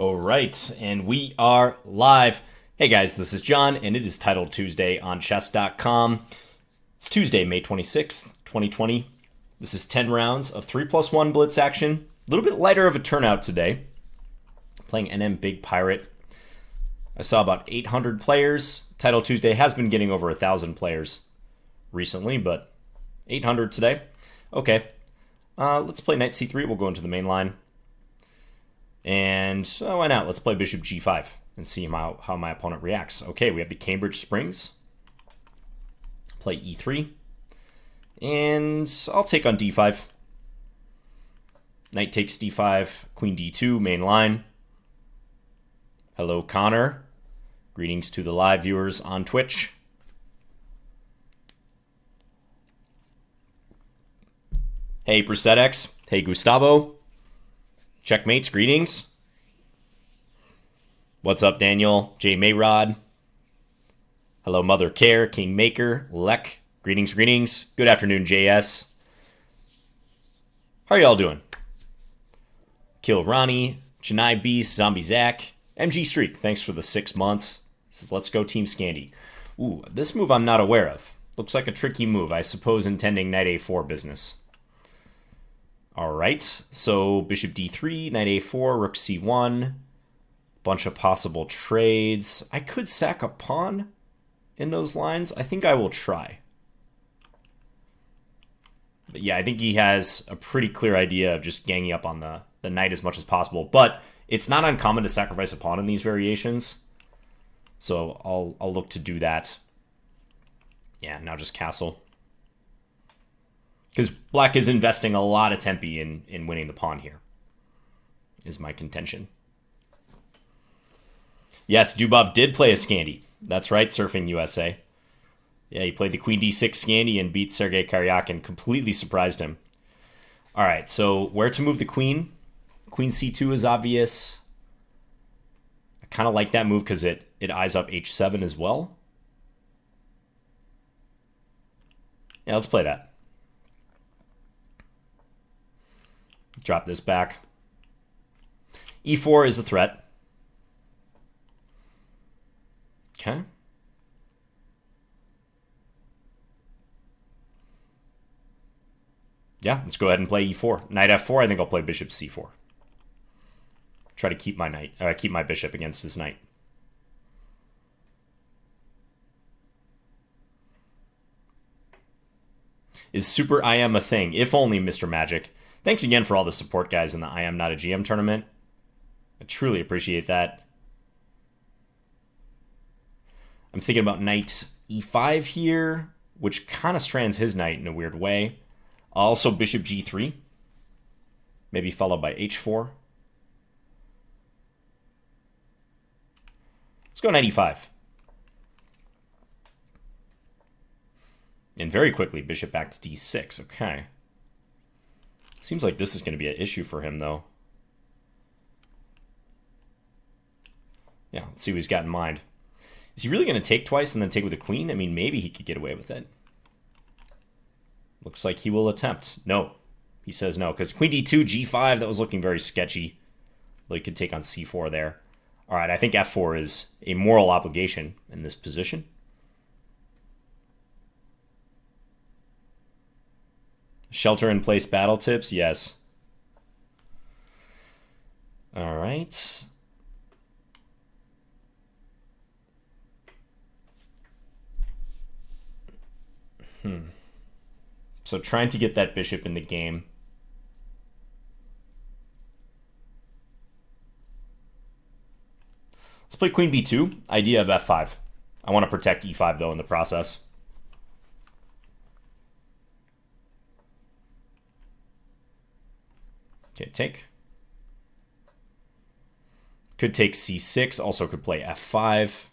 All right, and we are live. Hey guys, this is John, and it is Titled Tuesday on chess.com. It's Tuesday, May 26th, 2020. This is 10 rounds of 3+1 blitz action. A little bit lighter of a turnout today. Playing NM Big Pirate. I saw about 800 players. Title Tuesday has been getting over 1,000 players recently, but 800 today. Okay, let's play knight c3. We'll go into the main line. And why not? Let's play bishop g5 and see how my opponent reacts. Okay, we have the Cambridge Springs. Play e3. And I'll take on d5. Knight takes d5, queen d2, main line. Hello, Connor. Greetings to the live viewers on Twitch. Hey, Persedex. Hey, Gustavo. Checkmates, greetings. What's up, Daniel? J. Mayrod. Hello, Mother Care, King Maker, Lek. Greetings, greetings. Good afternoon, JS. How are y'all doing? Kill Ronnie, Chennai Beast, Zombie Zach, MG Streak. Thanks for the 6 months. This is Let's Go Team Scandy. Ooh, this move I'm not aware of. Looks like a tricky move. I suppose intending knight a4 business. All right, so bishop d3, knight a4, rook c1, bunch of possible trades. I could sack a pawn in those lines. I think I will try. But yeah, I think he has a pretty clear idea of just ganging up on the knight as much as possible. But it's not uncommon to sacrifice a pawn in these variations. So I'll look to do that. Yeah, now just castle. Because black is investing a lot of tempi in winning the pawn here, is my contention. Yes, Dubov did play a Scandy. That's right, Surfing USA. Yeah, he played the Queen d6 Scandy and beat Sergei Karyakin. Completely surprised him. All right, so where to move the queen? Queen c2 is obvious. I kind of like that move because it eyes up h7 as well. Yeah, let's play that. Drop this back. e4 is a threat. Okay. Yeah, let's go ahead and play e4. Knight f4, I think I'll play bishop c4. Try to keep my knight, keep my bishop against his knight. Is Super IM a thing? If only, Mr. Magic. Thanks again for all the support, guys, in the I Am Not a GM tournament. I truly appreciate that. I'm thinking about knight e5 here, which kind of strands his knight in a weird way. Also bishop g3, maybe followed by h4. Let's go knight e5. And very quickly, bishop back to d6. Okay. Seems like this is going to be an issue for him, though. Yeah, let's see what he's got in mind. Is he really going to take twice and then take with a queen? I mean, maybe he could get away with it. Looks like he will attempt. No. He says no, because queen d2, g5, that was looking very sketchy. Well, he could take on c4 there. All right, I think f4 is a moral obligation in this position. Shelter-in-place battle tips? Yes. All right. So trying to get that bishop in the game. Let's play queen b2. Idea of f5. I want to protect e5, though, in the process. Okay, take. Could take c6. Also could play f5.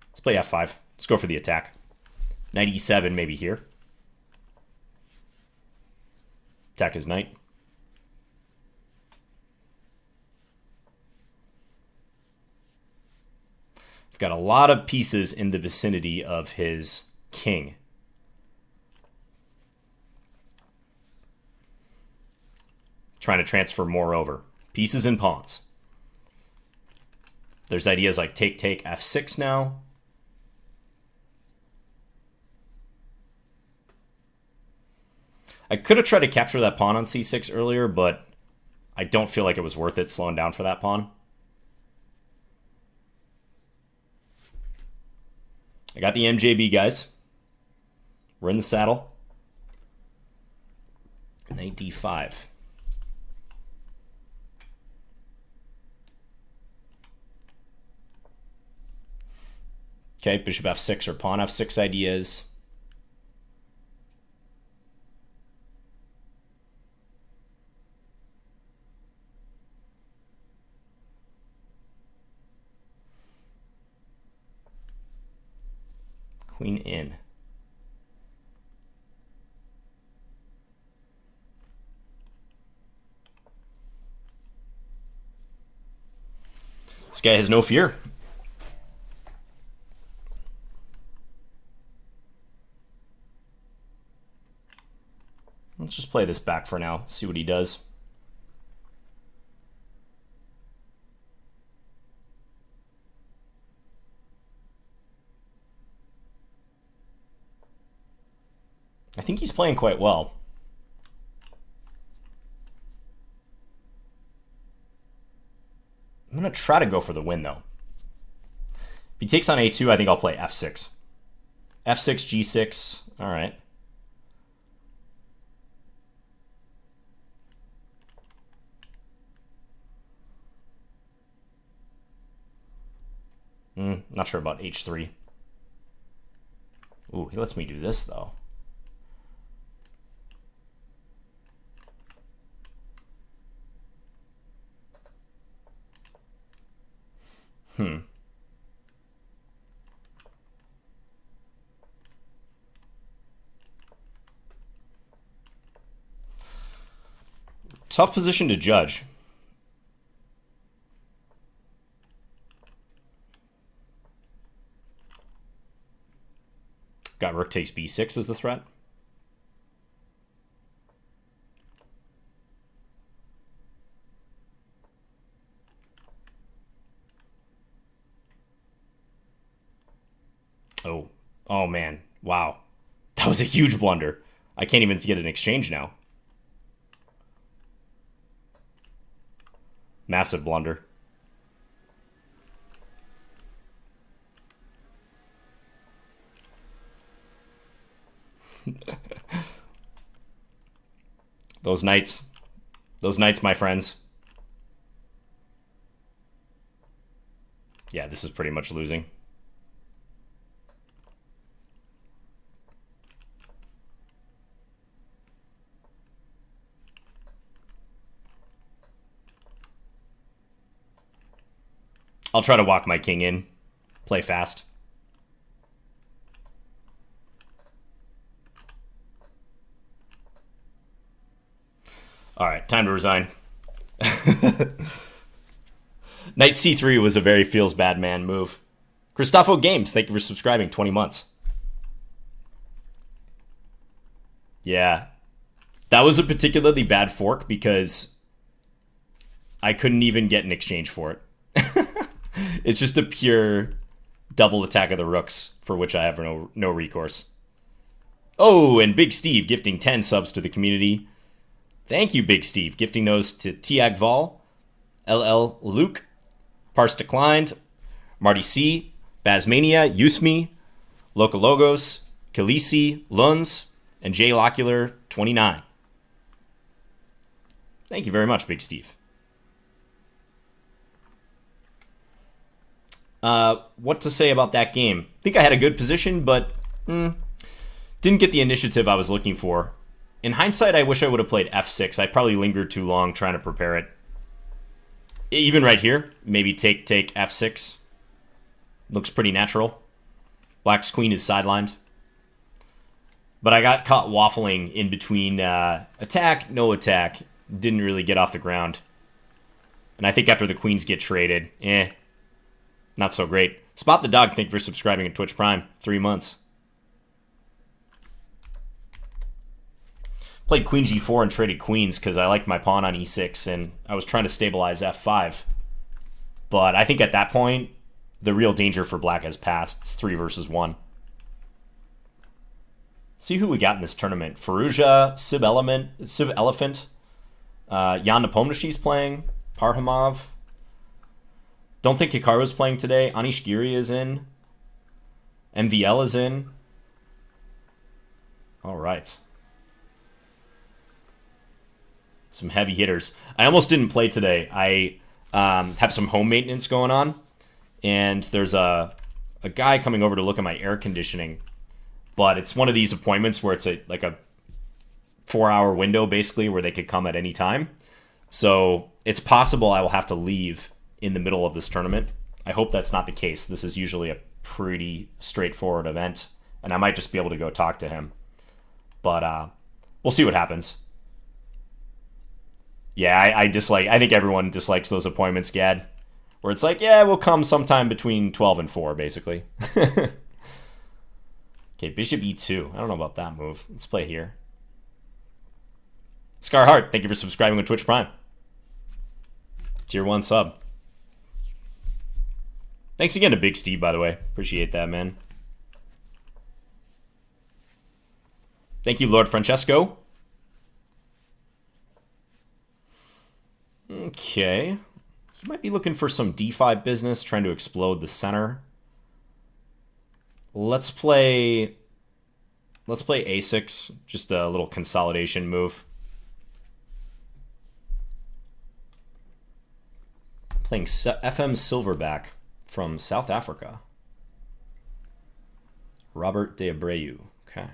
Let's play f5. Let's go for the attack. Knight e7 maybe here. Attack his knight. I've got a lot of pieces in the vicinity of his king. Trying to transfer more over. Pieces and pawns. There's ideas like take, f6 now. I could have tried to capture that pawn on c6 earlier, but I don't feel like it was worth it slowing down for that pawn. I got the MJB, guys. We're in the saddle. Knight d5. Okay, bishop f6 or pawn f6 ideas. Queen in. This guy has no fear. Let's just play this back for now, see what he does. I think he's playing quite well. I'm going to try to go for the win, though. If he takes on a2, I think I'll play f6. f6, g6. All right. Not sure about h3. Ooh, he lets me do this, though. Tough position to judge. Got rook takes b6 as the threat. Oh man, wow. That was a huge blunder. I can't even get an exchange now. Massive blunder. Those knights, my friends. Yeah, this is pretty much losing. I'll try to walk my king in, play fast. All right, time to resign. Knight c3 was a very feels bad man move. Christopho Games, thank you for subscribing, 20 months. Yeah, that was a particularly bad fork because I couldn't even get an exchange for it. It's just a pure double attack of the rooks for which I have no recourse. Oh, and Big Steve gifting 10 subs to the community. Thank you, Big Steve. Gifting those to Tiag Vol, LL Luke, Parse Declined, Marty C, Bazmania, Yusmi, Localogos, Khaleesi, Luns, and J Locular 29. Thank you very much, Big Steve. What to say about that game? I think I had a good position, but didn't get the initiative I was looking for. In hindsight, I wish I would have played f6. I probably lingered too long trying to prepare it. Even right here, maybe take f6. Looks pretty natural. Black's queen is sidelined. But I got caught waffling in between attack, no attack. Didn't really get off the ground. And I think after the queens get traded, not so great. Spot the Dog, thank you for subscribing at Twitch Prime. 3 months. Played queen g4 and traded queens because I liked my pawn on e6 and I was trying to stabilize f5. But I think at that point, the real danger for black has passed. It's 3 versus 1. See who we got in this tournament. Firouzja, Sib Elephant, Jan Nepomniachtchi's playing, Parhamov. Don't think Hikaru's playing today. Anish Giri is in. MVL is in. All right. Some heavy hitters. I almost didn't play today. I have some home maintenance going on, and there's a guy coming over to look at my air conditioning. But it's one of these appointments where it's like a 4-hour window, basically, where they could come at any time. So it's possible I will have to leave in the middle of this tournament. I hope that's not the case. This is usually a pretty straightforward event, and I might just be able to go talk to him. But we'll see what happens. Yeah, I think everyone dislikes those appointments, Gad, where it's like, yeah, we'll come sometime between 12 and 4, basically. Okay, bishop e2. I don't know about that move. Let's play here. Scarhart, thank you for subscribing with Twitch Prime. Tier 1 sub. Thanks again to Big Steve, by the way. Appreciate that, man. Thank you, Lord Francesco. Okay. He might be looking for some d5 business, trying to explode the center. Let's play a6, just a little consolidation move. Playing FM Silverback from South Africa. Robert de Abreu. Okay.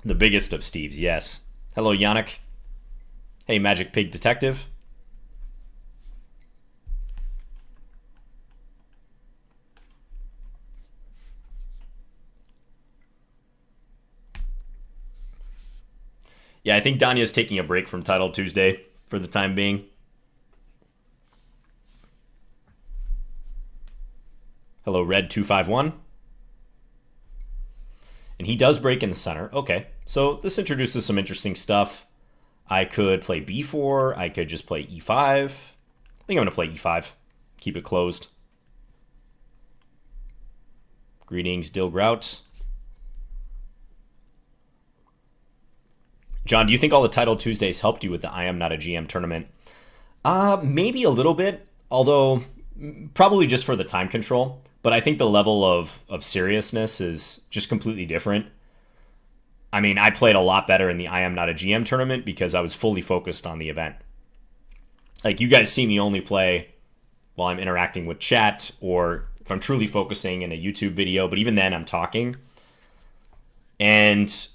The biggest of Steves, yes. Hello, Yannick. Hey, Magic Pig Detective. Yeah, I think Danya's taking a break from Title Tuesday for the time being. Hello, Red251. And he does break in the center. Okay, so this introduces some interesting stuff. I could play b4. I could just play e5. I think I'm going to play e5. Keep it closed. Greetings, Dill Grout. John, do you think all the Title Tuesdays helped you with the I Am Not a GM tournament? Maybe a little bit, although probably just for the time control. But I think the level of seriousness is just completely different. I mean, I played a lot better in the I Am Not a GM tournament because I was fully focused on the event. Like, you guys see me only play while I'm interacting with chat or if I'm truly focusing in a YouTube video, but even then I'm talking. And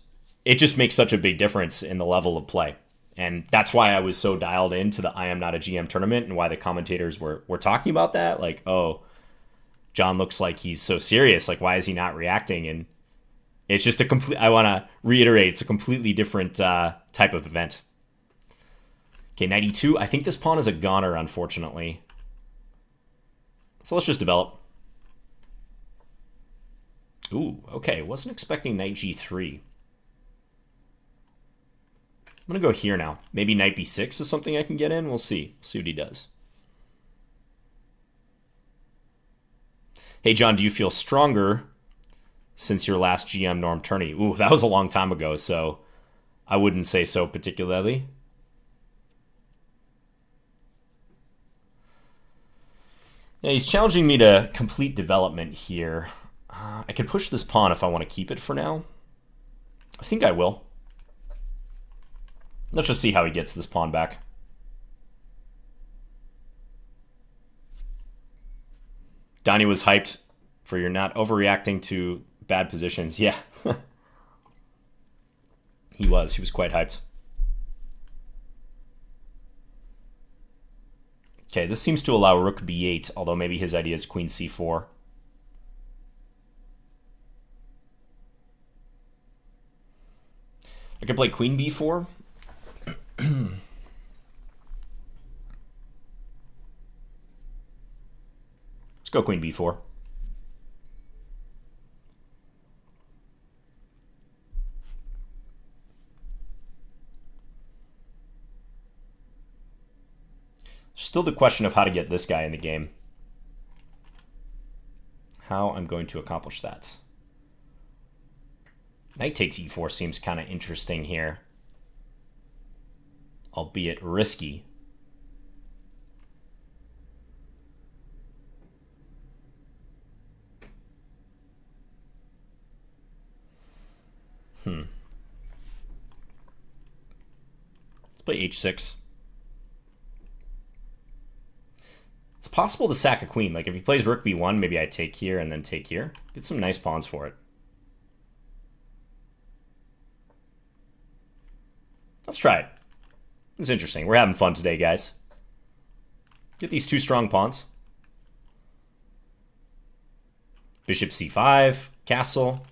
it just makes such a big difference in the level of play. And that's why I was so dialed into the I Am Not a GM tournament and why the commentators were talking about that. Like, oh, John looks like he's so serious. Like, why is he not reacting? And it's just I want to reiterate, it's a completely different type of event. Okay, 92. I think this pawn is a goner, unfortunately. So let's just develop. Ooh, okay. Wasn't expecting knight g3. I'm going to go here now. Maybe knight b6 is something I can get in. We'll see. See what he does. Hey, John, do you feel stronger since your last GM Norm tourney? Ooh, that was a long time ago, so I wouldn't say so particularly. Yeah, he's challenging me to complete development here. I could push this pawn if I want to keep it for now. I think I will. Let's just see how he gets this pawn back. Donnie was hyped for your not overreacting to bad positions. Yeah. He was quite hyped. Okay, this seems to allow rook b8, although maybe his idea is queen c4. I could play queen b4. Let's go queen b4. Still the question of how to get this guy in the game. How I'm going to accomplish that. Knight takes e4 seems kind of interesting here. Albeit risky. Let's play h6. It's possible to sack a queen. Like if he plays rook b1, maybe I take here and then take here. Get some nice pawns for it. Let's try it. It's interesting. We're having fun today, guys. Get these two strong pawns. Bishop c5, castle.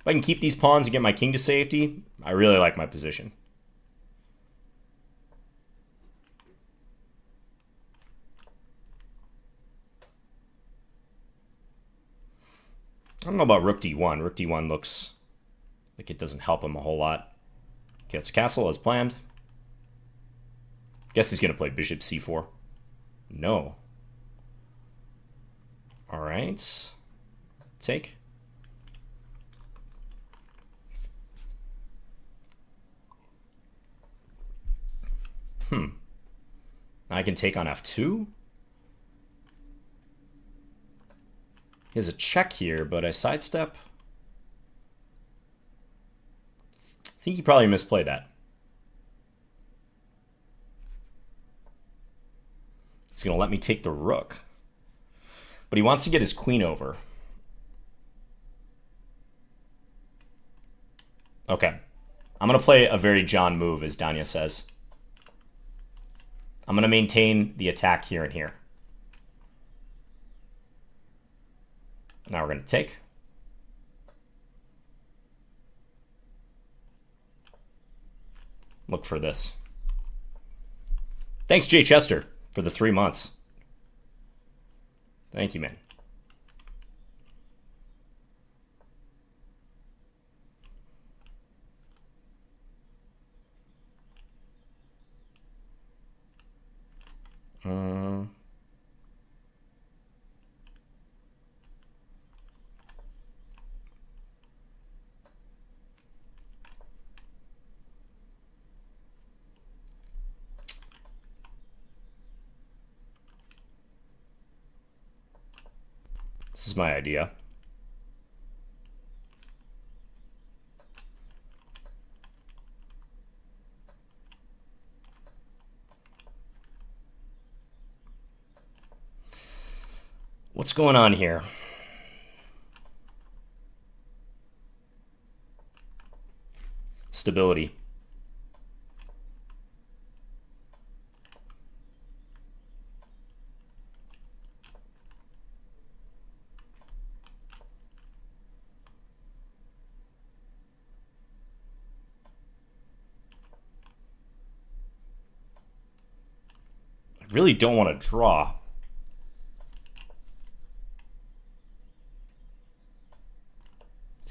If I can keep these pawns and get my king to safety, I really like my position. I don't know about rook d1. Rook d1 looks like it doesn't help him a whole lot. Gets castle as planned. Guess he's going to play bishop c4. No. All right. Take. I can take on f2. He has a check here, but I sidestep. I think he probably misplayed that. He's going to let me take the rook. But he wants to get his queen over. Okay. I'm going to play a very John move, as Danya says. I'm going to maintain the attack here and here. Now we're going to take. Look for this. Thanks, Jay Chester, for the 3 months. Thank you, man. This is my idea. What's going on here? Stability. I really don't want to draw.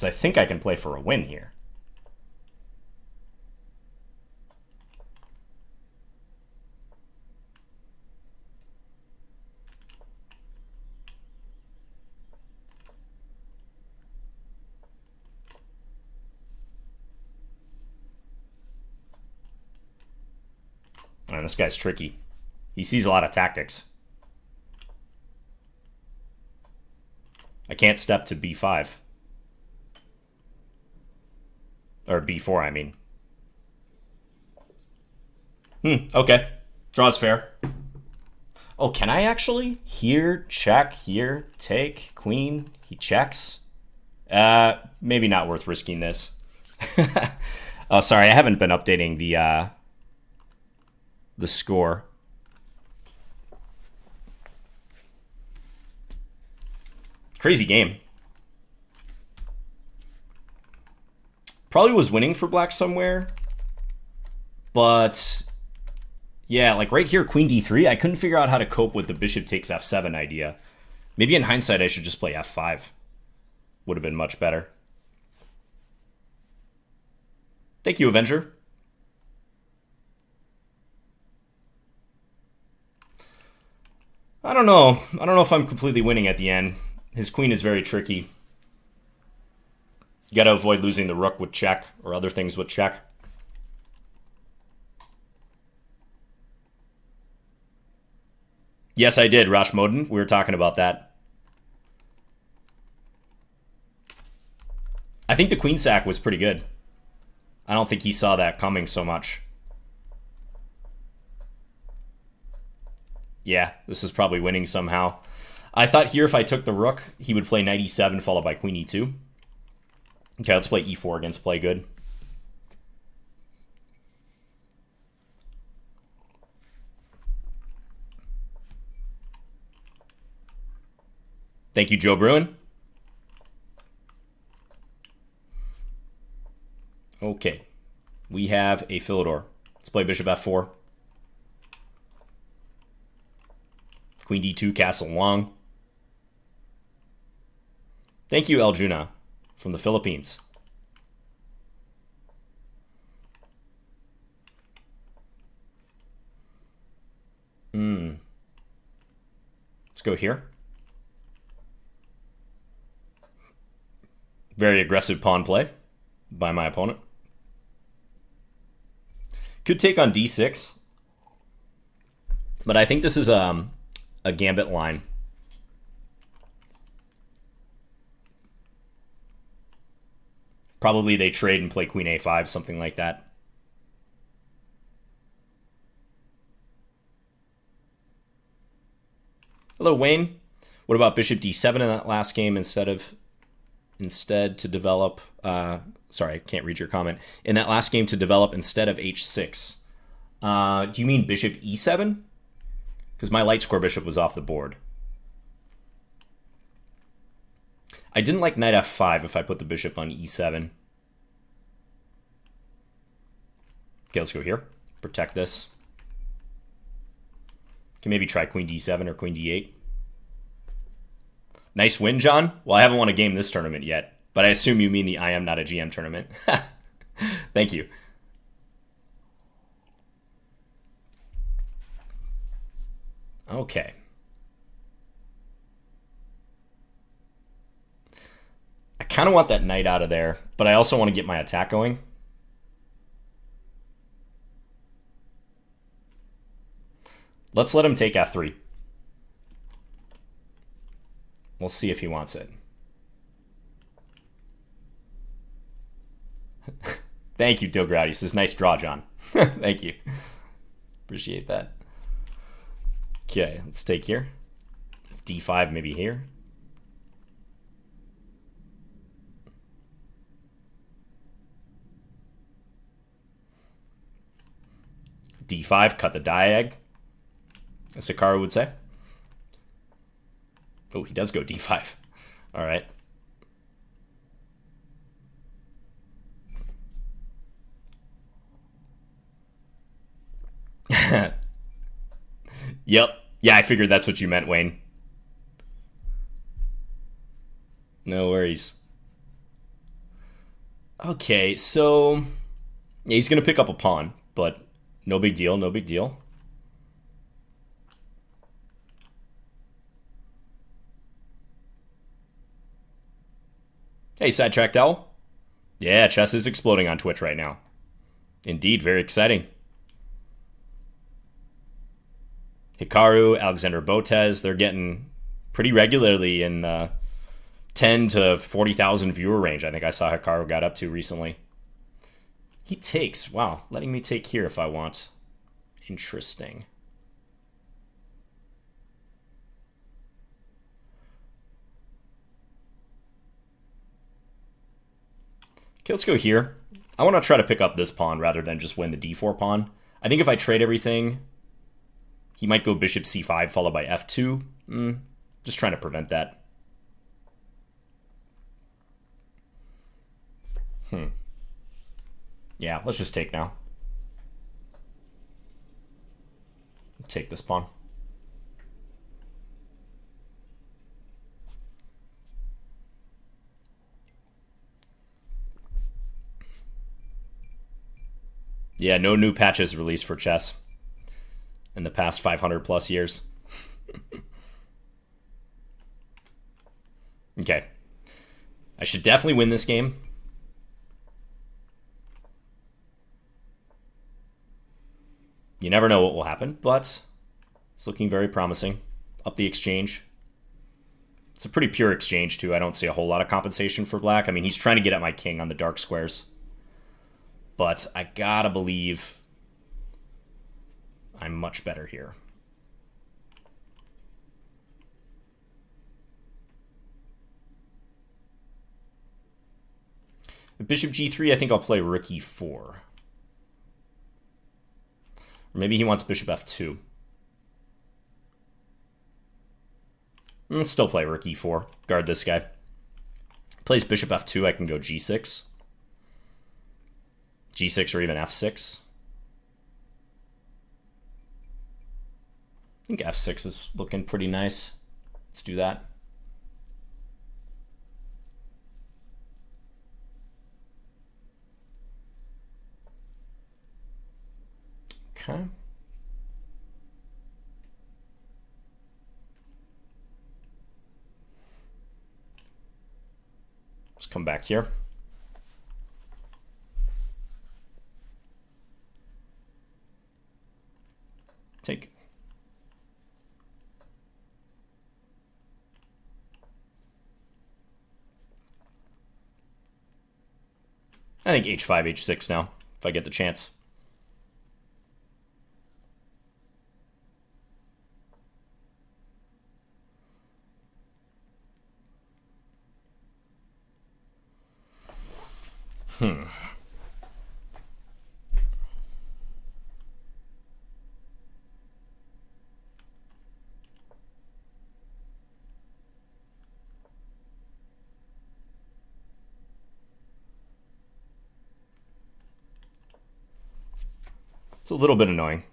I think I can play for a win here. Man, this guy's tricky. He sees a lot of tactics. I can't step to b5. Or b4, I mean. Okay. Draw's fair. Oh, can I actually? Here, check, here, take, queen, he checks. Maybe not worth risking this. Oh, sorry, I haven't been updating the score. Crazy game. Probably was winning for black somewhere. But yeah, like right here, queen d3, I couldn't figure out how to cope with the bishop takes f7 idea. Maybe in hindsight, I should just play f5. Would have been much better. Thank you, Avenger. I don't know. I don't know if I'm completely winning at the end. His queen is very tricky. You got to avoid losing the rook with check or other things with check. Yes, I did, Rashmodin. We were talking about that. I think the queen sack was pretty good. I don't think he saw that coming so much. Yeah, this is probably winning somehow. I thought here if I took the rook, he would play knight e7 followed by queen e2. Okay, let's play e4 against play good. Thank you, Joe Bruin. Okay, we have a Philidor. Let's play bishop f4. Queen d2, castle long. Thank you, Eljuna, from the Philippines. Let's go here. Very aggressive pawn play by my opponent. Could take on d6. But I think this is a gambit line. Probably they trade and play queen a5, something like that. Hello, Wayne. What about bishop d7 in that last game instead to develop... sorry, I can't read your comment. In that last game to develop instead of h6. Do you mean bishop e7? Because my light square bishop was off the board. I didn't like knight f5 if I put the bishop on e7. Okay, let's go here. Protect this. Can maybe try queen d7 or queen d8. Nice win, John. Well, I haven't won a game this tournament yet, but I assume you mean the I am not a GM tournament. Thank you. Okay. I kind of want that knight out of there, but I also want to get my attack going. Let's let him take f3. We'll see if he wants it. Thank you, Dilgrad. He says, nice draw, John. Thank you. Appreciate that. Okay, let's take here. d5 maybe here. d5, cut the diag, as Sakara would say. Oh, he does go d5. All right. Yep. Yeah, I figured that's what you meant, Wayne. No worries. Okay, so... yeah, he's going to pick up a pawn, but no big deal, no big deal. Hey, Sidetracked Owl. Yeah, chess is exploding on Twitch right now. Indeed, very exciting. Hikaru, Alexander Botez, they're getting pretty regularly in the 10 to 40,000 viewer range. I think I saw Hikaru got up to recently. He takes. Wow, letting me take here if I want. Interesting. Okay, let's go here. I want to try to pick up this pawn rather than just win the d4 pawn. I think if I trade everything, he might go bishop c5 followed by f2. Just trying to prevent that. Yeah, let's just take now. Take this pawn. Yeah, no new patches released for chess in the past 500 plus years. Okay. I should definitely win this game. You never know what will happen, but it's looking very promising. Up the exchange. It's a pretty pure exchange, too. I don't see a whole lot of compensation for black. I mean, he's trying to get at my king on the dark squares. But I gotta believe I'm much better here. Bishop g3, I think I'll play rook e4. Or maybe he wants bishop f2. Let's still play rook e4. Guard this guy. Plays bishop f2, I can go g6. G6 or even f6. I think f6 is looking pretty nice. Let's do that. Okay. Let's come back here. Take. I think h5, h6 now, if I get the chance. It's a little bit annoying.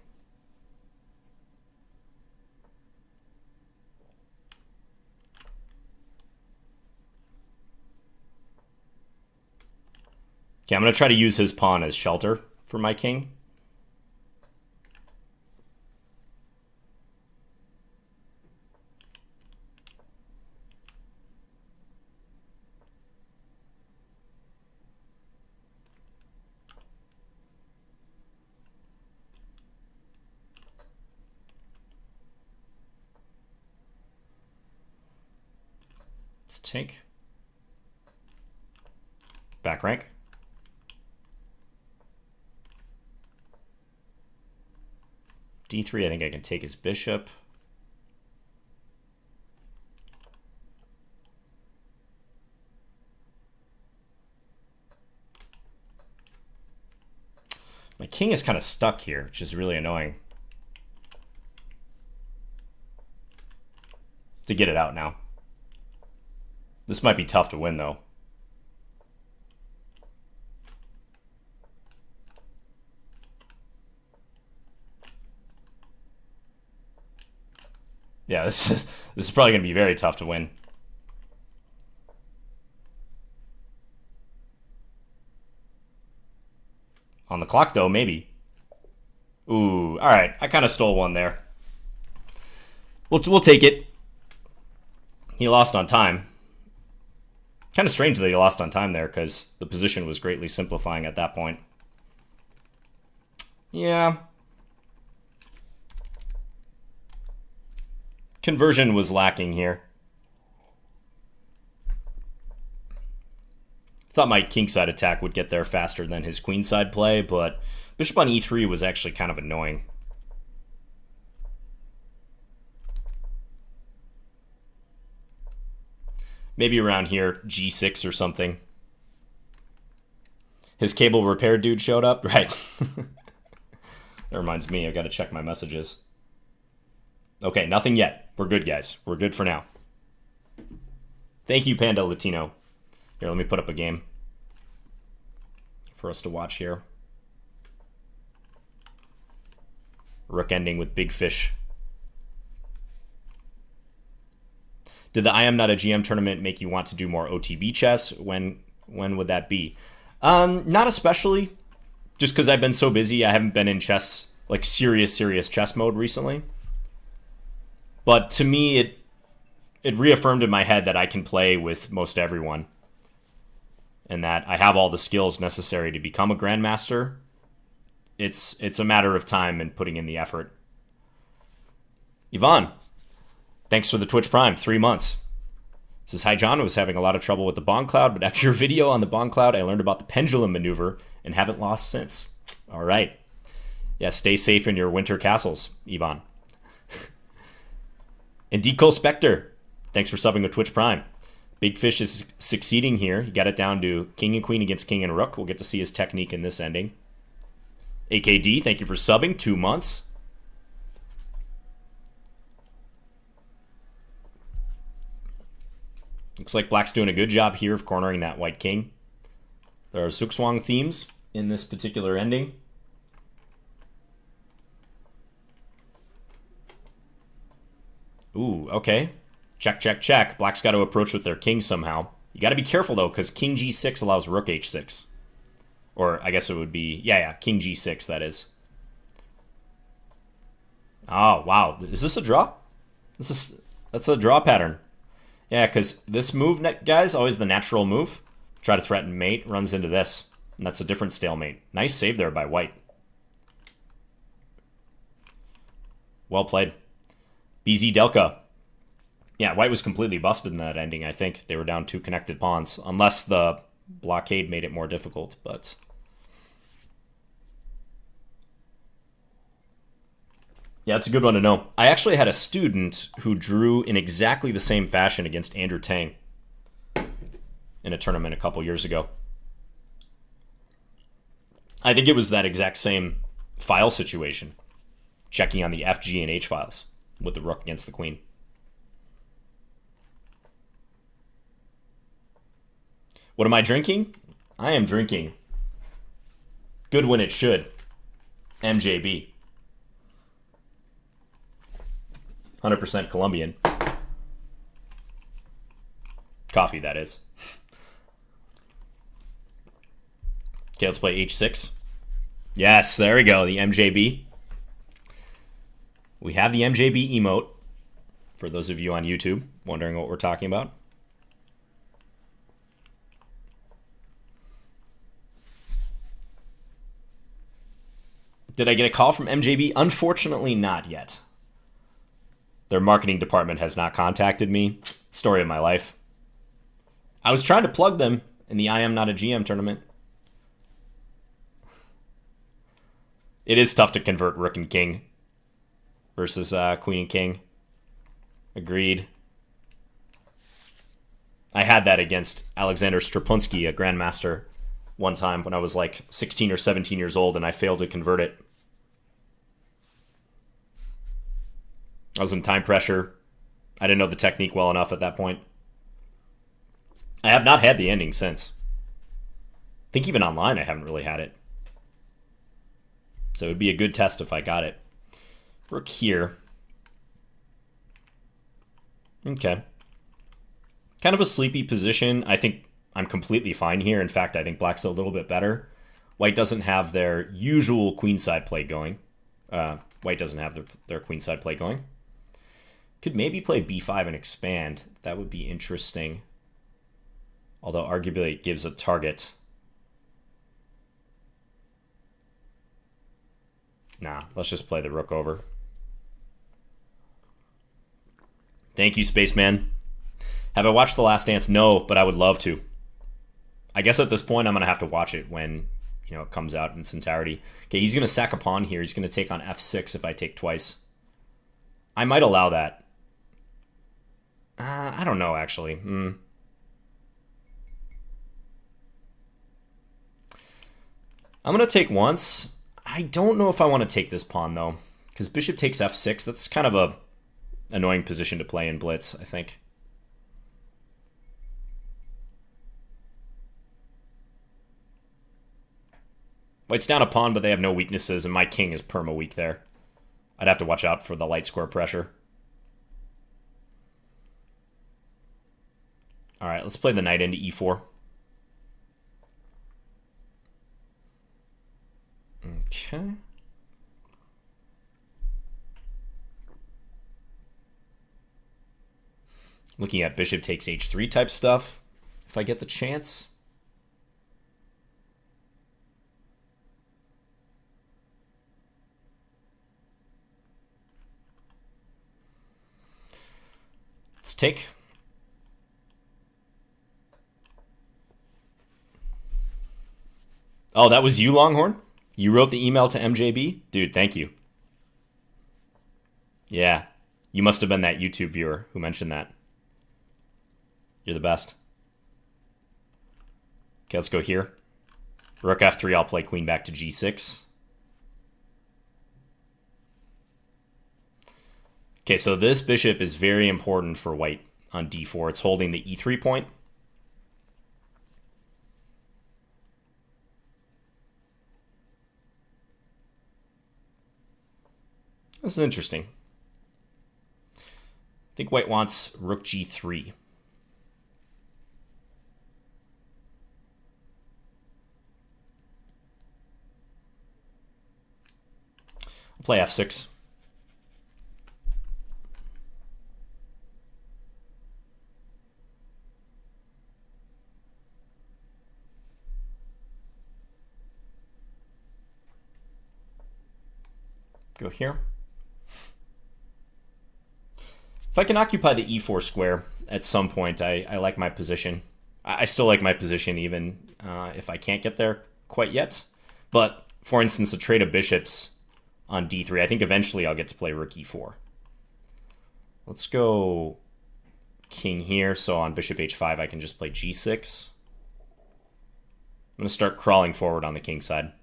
Okay, I'm going to try to use his pawn as shelter for my king. Let's take. Back rank. D3, I think I can take his bishop. My king is kind of stuck here, which is really annoying. To get it out now. This might be tough to win, though. Yeah, this is probably going to be very tough to win. On the clock, though, maybe. Ooh, all right. I kind of stole one there. We'll take it. He lost on time. Kind of strange that he lost on time there, because the position was greatly simplifying at that point. Yeah. Conversion was lacking here. Thought my kingside attack would get there faster than his queenside play, but bishop on e3 was actually kind of annoying. Maybe around here, g6 or something. His cable repair dude showed up? Right. That reminds me, I've got to check my messages. Okay, nothing yet. We're good, guys. We're good for now. Thank you, Panda Latino. Here, let me put up a game for us to watch here. Rook ending with big fish. Did the I Am Not a GM tournament make you want to do more OTB chess? When would that be? Not especially. Just because I've been so busy, I haven't been in chess, like serious chess mode recently. But to me, it reaffirmed in my head that I can play with most everyone, and that I have all the skills necessary to become a grandmaster. It's a matter of time and putting in the effort. Yvonne, thanks for the Twitch Prime, 3 months. Says, hi John, I was having a lot of trouble with the Bond Cloud, but after your video on the Bond Cloud, I learned about the pendulum maneuver and haven't lost since. All right. Yeah, stay safe in your winter castles, Yvonne. And Decol Spectre, thanks for subbing with Twitch Prime. Big Fish is succeeding here. He got it down to king and queen against king and rook. We'll get to see his technique in this ending. AKD, thank you for subbing, 2 months. Looks like Black's doing a good job here of cornering that white king. There are Zugzwang themes in this particular ending. Ooh, okay. Check, check, check. Black's got to approach with their king somehow. You got to be careful, though, because king g6 allows rook h6. Or I guess it would be, yeah, king g6, that is. Oh, wow. Is this a draw? That's a draw pattern. Yeah, because this move, guys, always the natural move. Try to threaten mate, runs into this. And that's a different stalemate. Nice save there by white. Well played. BZ Delka. Yeah, white was completely busted in that ending, I think. They were down 2 connected pawns. Unless the blockade made it more difficult, but... yeah, it's a good one to know. I actually had a student who drew in exactly the same fashion against Andrew Tang in a tournament a couple years ago. I think it was that exact same file situation, checking on the F, G, and H files with the rook against the queen. What am I drinking? I am drinking good when it should. MJB. 100% Colombian. Coffee, that is. Okay, let's play H6. Yes, there we go, the MJB. We have the MJB emote, for those of you on YouTube wondering what we're talking about. Did I get a call from MJB? Unfortunately, not yet. Their marketing department has not contacted me. Story of my life. I was trying to plug them in the I Am Not a GM tournament. It is tough to convert rook and king versus queen and king. Agreed. I had that against Alexander Strapunsky, a grandmaster, one time when I was like 16 or 17 years old, and I failed to convert it. I was in time pressure. I didn't know the technique well enough at that point. I have not had the ending since. I think even online I haven't really had it. So it would be a good test if I got it. Rook here. Okay. Kind of a sleepy position. I think I'm completely fine here. In fact, I think black's a little bit better. White doesn't have their usual queenside play going. White doesn't have their queenside play going. Could maybe play b5 and expand. That would be interesting. Although arguably it gives a target. Nah, let's just play the rook over. Thank you, Spaceman. Have I watched The Last Dance? No, but I would love to. I guess at this point I'm going to have to watch it when it comes out in its entirety. Okay, he's going to sack a pawn here. He's going to take on f6 if I take twice. I might allow that. I don't know, actually. I'm going to take once. I don't know if I want to take this pawn, though. Because bishop takes f6. That's kind of a annoying position to play in blitz, I think. White's down a pawn, but they have no weaknesses, and my king is perma-weak there. I'd have to watch out for the light square pressure. All right, let's play the knight into e4. Okay. Looking at bishop takes h3 type stuff, if I get the chance. Let's take. Oh, that was you, Longhorn? You wrote the email to MJB? Dude, thank you. Yeah, you must have been that YouTube viewer who mentioned that. You're the best. Okay, let's go here. Rook f3, I'll play queen back to g6. Okay, so this bishop is very important for white on d4. It's holding the e3 point. This is interesting. I think white wants rook g3. I'll play f6. Go here. If I can occupy the e4 square at some point, I like my position. I still like my position even if I can't get there quite yet. But, for instance, a trade of bishops on d3, I think eventually I'll get to play rook e4. Let's go king here, so on bishop h5 I can just play g6. I'm going to start crawling forward on the king side.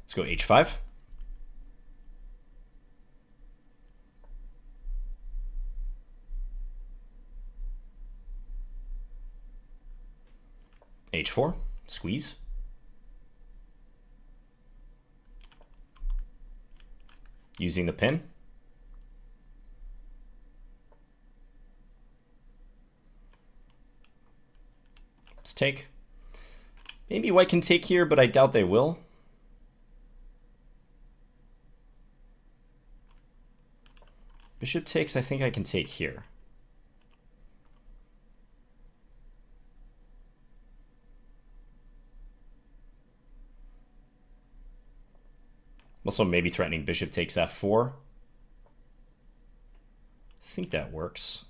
Let's go h5. h4, squeeze. Using the pin. Let's take. Maybe white can take here, but I doubt they will. Bishop takes, I think I can take here. Also maybe threatening bishop takes f4. I think that works.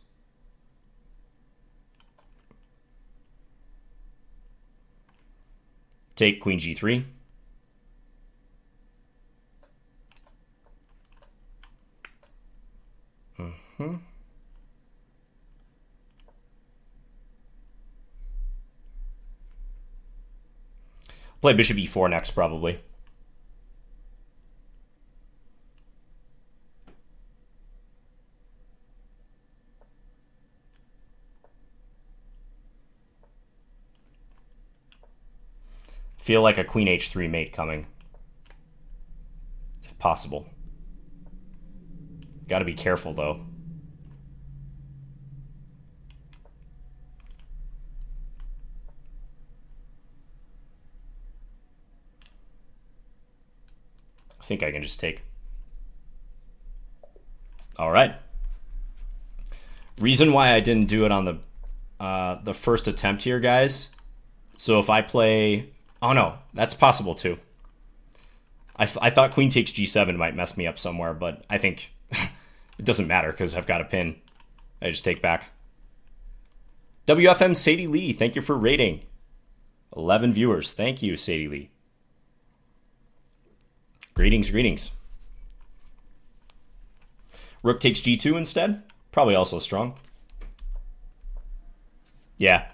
Take queen g3. Play bishop e4 next, probably. Feel like a queen h3 mate coming, if possible. Got to be careful, though. I think I can just take. All right. Reason why I didn't do it on the first attempt here, guys. So if I play, oh no, that's possible too. I thought queen takes g7 might mess me up somewhere, but I think it doesn't matter because I've got a pin. I just take back. WFM Sadie Lee, thank you for rating. 11 viewers. Thank you, Sadie Lee. Greetings, greetings. Rook takes g2 instead. Probably also strong. Yeah.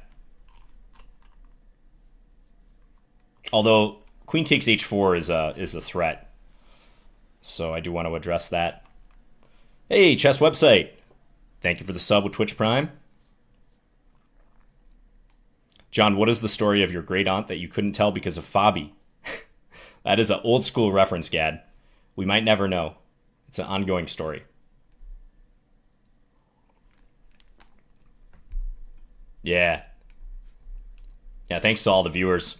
Although queen takes h4 is a threat. So I do want to address that. Hey, chess website. Thank you for the sub with Twitch Prime. John, what is the story of your great aunt that you couldn't tell because of Fabi? That is an old school reference, Gad. We might never know. It's an ongoing story. Yeah. Yeah, thanks to all the viewers.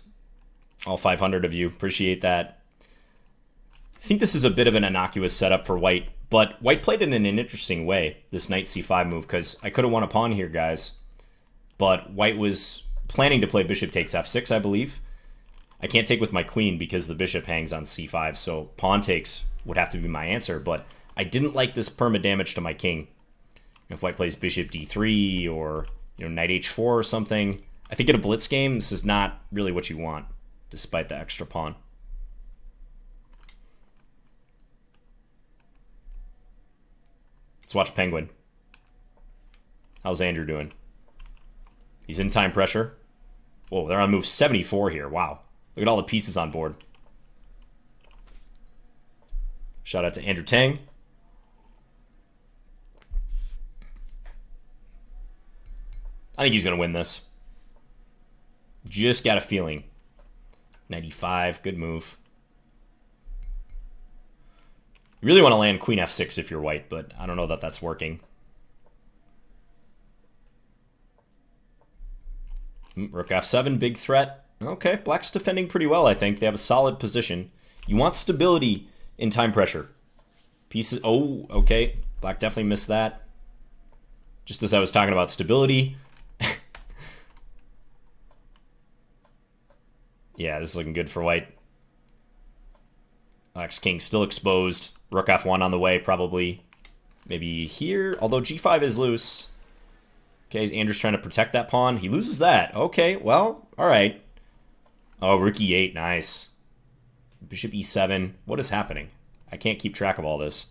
All 500 of you. Appreciate that. I think this is a bit of an innocuous setup for white, but white played it in an interesting way, this knight c5 move, because I could have won a pawn here, guys. But white was planning to play bishop takes f6, I believe. I can't take with my queen because the bishop hangs on c5, so pawn takes would have to be my answer, but I didn't like this perma damage to my king. If white plays bishop d3 or knight h4 or something, I think in a blitz game, this is not really what you want, despite the extra pawn. Let's watch Penguin. How's Andrew doing? He's in time pressure. Whoa, they're on move 74 here. Wow. Look at all the pieces on board. Shout out to Andrew Tang. I think he's going to win this. Just got a feeling. 95, good move. You really want to land queen f6 if you're white, but I don't know that that's working. Rook f7, big threat. Okay, black's defending pretty well, I think. They have a solid position. You want stability in time pressure. Pieces. Oh, okay. Black definitely missed that. Just as I was talking about stability. Yeah, this is looking good for white. Black's king still exposed. Rook f1 on the way, probably. Maybe here. Although g5 is loose. Okay, Andrew's trying to protect that pawn. He loses that. Okay, well, all right. Oh, rook e8, nice. Bishop e7. What is happening? I can't keep track of all this.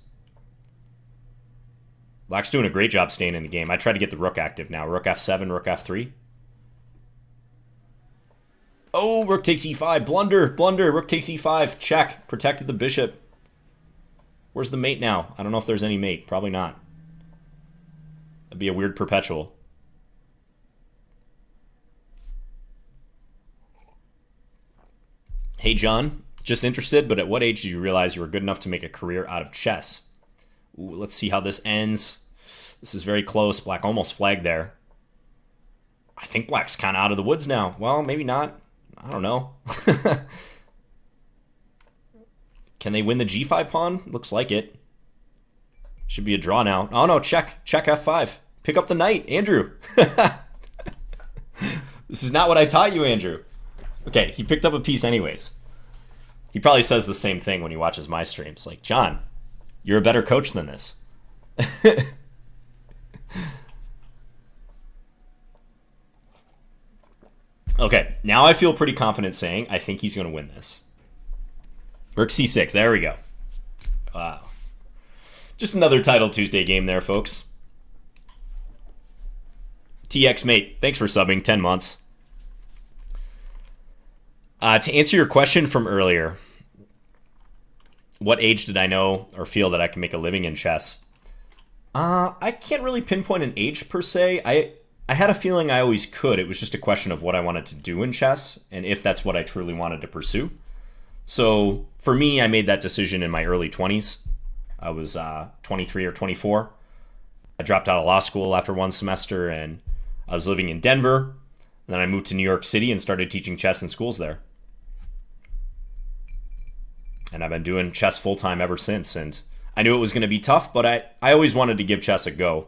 Black's doing a great job staying in the game. I try to get the rook active now. Rook f7, rook f3. Oh, rook takes e5. Blunder, blunder. Rook takes e5. Check. Protected the bishop. Where's the mate now? I don't know if there's any mate. Probably not. That'd be a weird perpetual. Hey, John. Just interested, but at what age did you realize you were good enough to make a career out of chess? Ooh, let's see how this ends. This is very close. Black almost flagged there. I think black's kind of out of the woods now. Well, maybe not. I don't know. Can they win the g5 pawn? Looks like it. Should be a draw now. Oh, no, check. Check f5. Pick up the knight, Andrew. This is not what I taught you, Andrew. Okay, he picked up a piece anyways. He probably says the same thing when he watches my streams. Like, John, you're a better coach than this. Okay, now I feel pretty confident saying I think he's going to win this. Rook c6, there we go. Wow. Just another Title Tuesday game there, folks. TX Mate, thanks for subbing, 10 months. To answer your question from earlier, what age did I know or feel that I can make a living in chess? I can't really pinpoint an age per se. I had a feeling I always could. It was just a question of what I wanted to do in chess and if that's what I truly wanted to pursue. So for me, I made that decision in my early 20s. I was 23 or 24. I dropped out of law school after one semester and I was living in Denver. And then I moved to New York City and started teaching chess in schools there. And I've been doing chess full-time ever since. And I knew it was going to be tough, but I always wanted to give chess a go.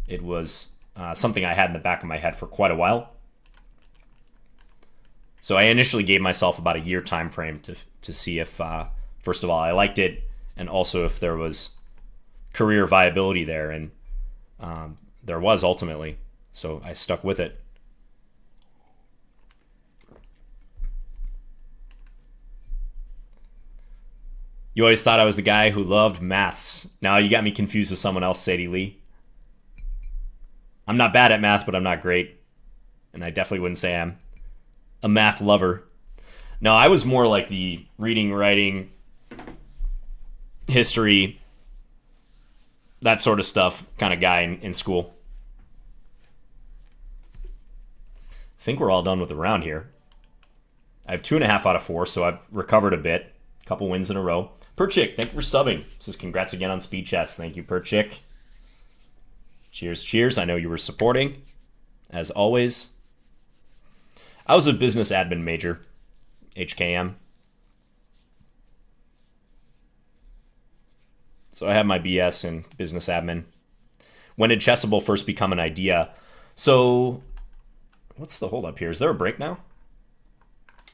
It was something I had in the back of my head for quite a while. So I initially gave myself about a year time frame to see if, first of all, I liked it, and also if there was career viability there. And there was ultimately. So I stuck with it. You always thought I was the guy who loved maths. Now you got me confused with someone else, Sadie Lee. I'm not bad at math, but I'm not great. And I definitely wouldn't say I'm a math lover. No, I was more like the reading, writing, history, that sort of stuff kind of guy in school. I think we're all done with the round here. I have 2.5 out of 4, so I've recovered a bit. A couple wins in a row. Perchik, thank you for subbing. Says congrats again on Speed Chess. Thank you, Perchik. Cheers, cheers. I know you were supporting. as always. I was a business admin major, HKM. So I have my BS in business admin. When did Chessable first become an idea? So what's the holdup here? Is there a break now?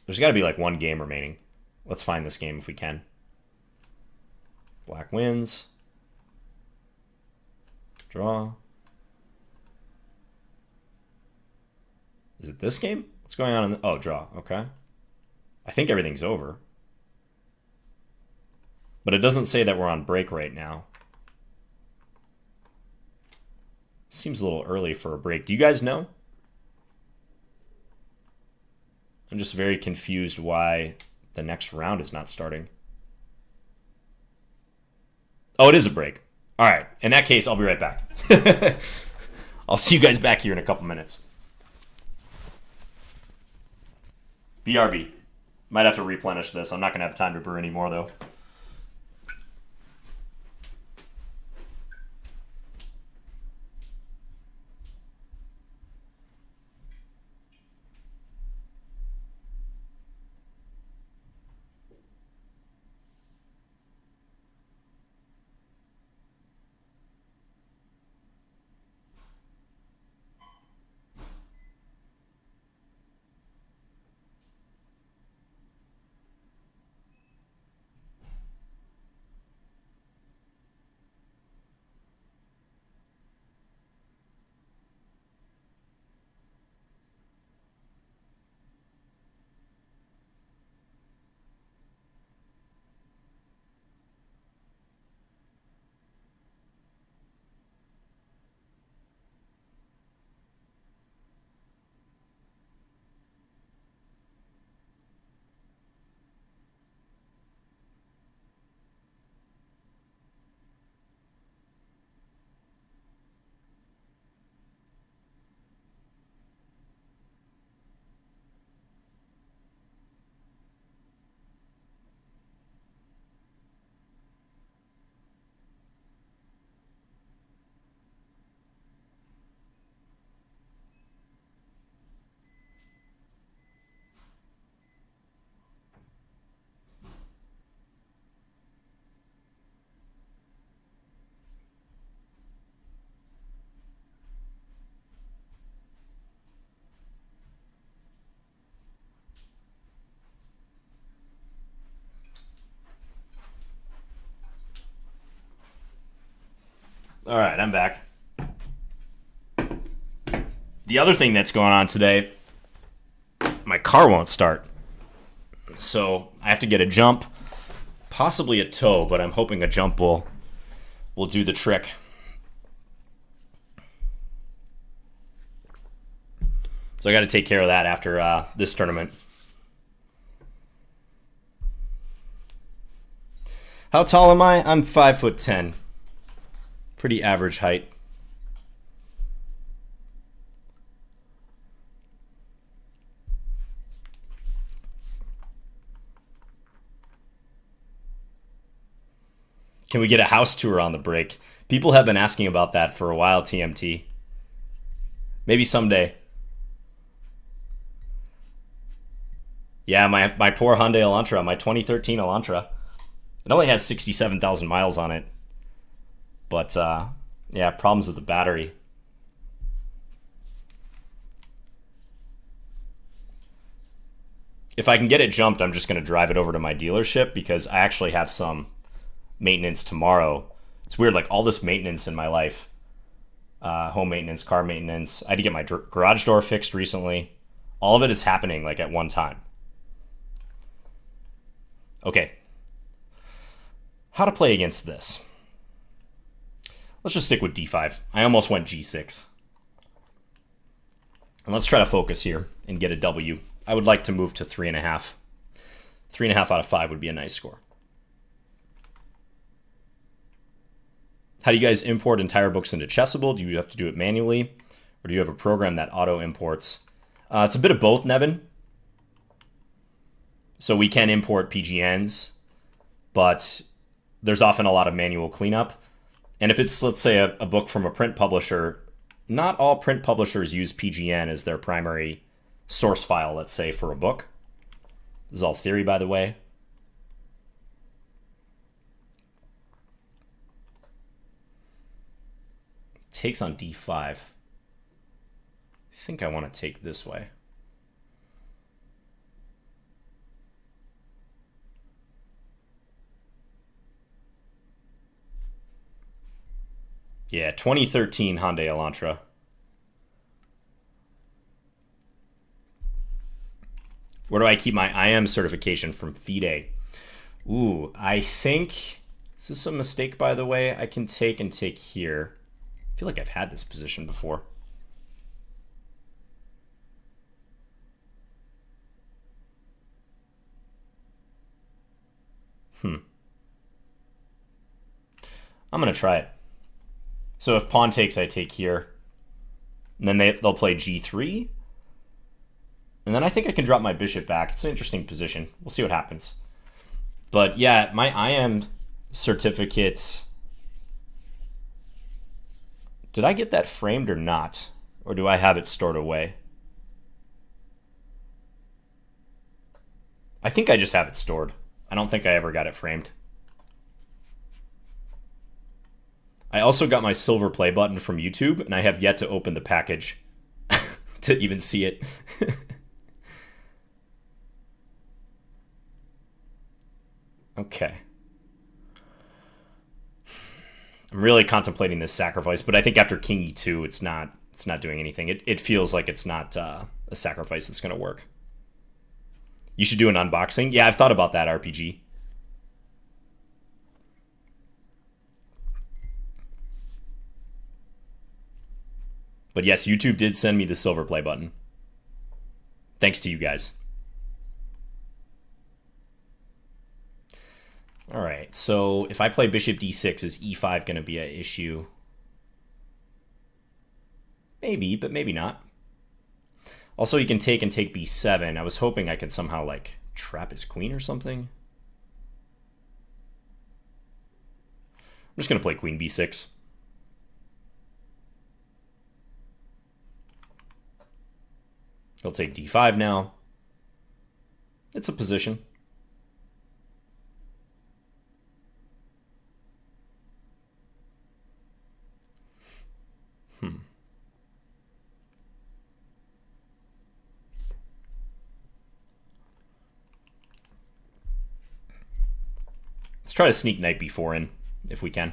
There's got to be like one game remaining. Let's find this game if we can. Black wins. Draw. Is it this game? What's going on in the... Oh, draw. Okay. I think everything's over. But it doesn't say that we're on break right now. Seems a little early for a break. Do you guys know? I'm just very confused why the next round is not starting. Oh, it is a break. All right. In that case, I'll be right back. I'll see you guys back here in a couple minutes. BRB. Might have to replenish this. I'm not going to have time to brew anymore, though. All right, I'm back. The other thing that's going on today, my car won't start. So I have to get a jump, possibly a tow, but I'm hoping a jump will do the trick. So I got to take care of that after this tournament. How tall am I? I'm 5'10". Pretty average height. Can we get a house tour on the break? People have been asking about that for a while, TMT. Maybe someday. Yeah, my poor Hyundai Elantra, my 2013 Elantra. It only has 67,000 miles on it. But, yeah, problems with the battery. If I can get it jumped, I'm just going to drive it over to my dealership because I actually have some maintenance tomorrow. It's weird, like all this maintenance in my life. Home maintenance, car maintenance. I had to get my garage door fixed recently. All of it is happening like at one time. Okay. How to play against this? Let's just stick with d5. I almost went g6. And let's try to focus here and get a W. I would like to move to 3.5. 3.5 out of 5 would be a nice score. How do you guys import entire books into Chessable? Do you have to do it manually? Or do you have a program that auto-imports? It's a bit of both, Nevin. So we can import PGNs, but there's often a lot of manual cleanup. And if it's, let's say, a book from a print publisher, not all print publishers use PGN as their primary source file, let's say, for a book. This is all theory, by the way. Takes on D5. I think I want to take this way. Yeah, 2013 Hyundai Elantra. Where do I keep my IM certification from FIDE? Ooh, I think... Is this a mistake, by the way? I can take and take here. I feel like I've had this position before. I'm going to try it. So if pawn takes, I take here. And then they'll play G3. And then I think I can drop my bishop back. It's an interesting position. We'll see what happens. But yeah, my IM certificate... Did I get that framed or not? Or do I have it stored away? I think I just have it stored. I don't think I ever got it framed. I also got my silver play button from YouTube, and I have yet to open the package to even see it. Okay. I'm really contemplating this sacrifice, but I think after King E2, it's not doing anything. It feels like it's not a sacrifice that's going to work. You should do an unboxing. Yeah, I've thought about that, RPG. But yes, YouTube did send me the silver play button. Thanks to you guys. All right, so if I play bishop d6, is e5 going to be an issue? Maybe, but maybe not. Also, he can take and take b7. I was hoping I could somehow, like, trap his queen or something. I'm just going to play queen b6. He'll take d5 now. It's a position. Let's try to sneak knight b4 in, if we can.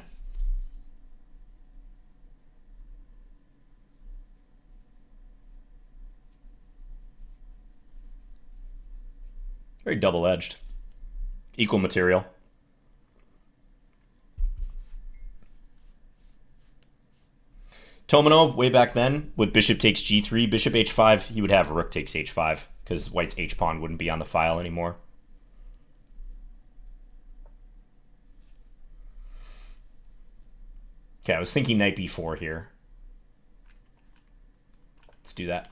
Very double-edged. Equal material. Tomanov, way back then, with bishop takes g3, bishop h5, he would have rook takes h5, because white's h-pawn wouldn't be on the file anymore. Okay, I was thinking knight b4 here. Let's do that.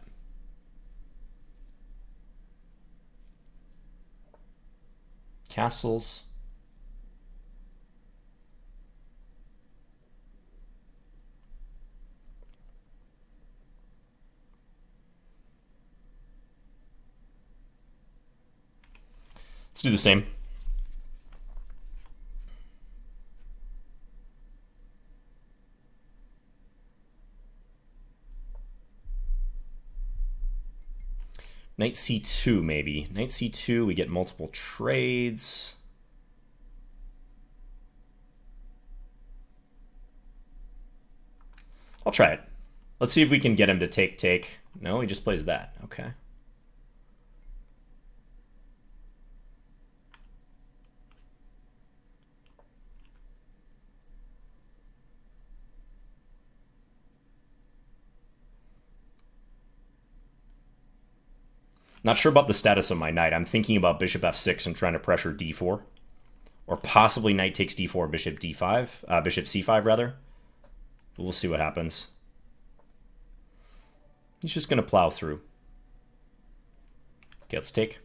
Castles. Let's do the same. Knight c2, maybe. Knight c2, we get multiple trades. I'll try it. Let's see if we can get him to take. No, he just plays that. Okay. Not sure about the status of my knight. I'm thinking about bishop f6 and trying to pressure d4. Or possibly knight takes d4, bishop d5. Bishop c5, rather. But we'll see what happens. He's just going to plow through. Okay, let's take.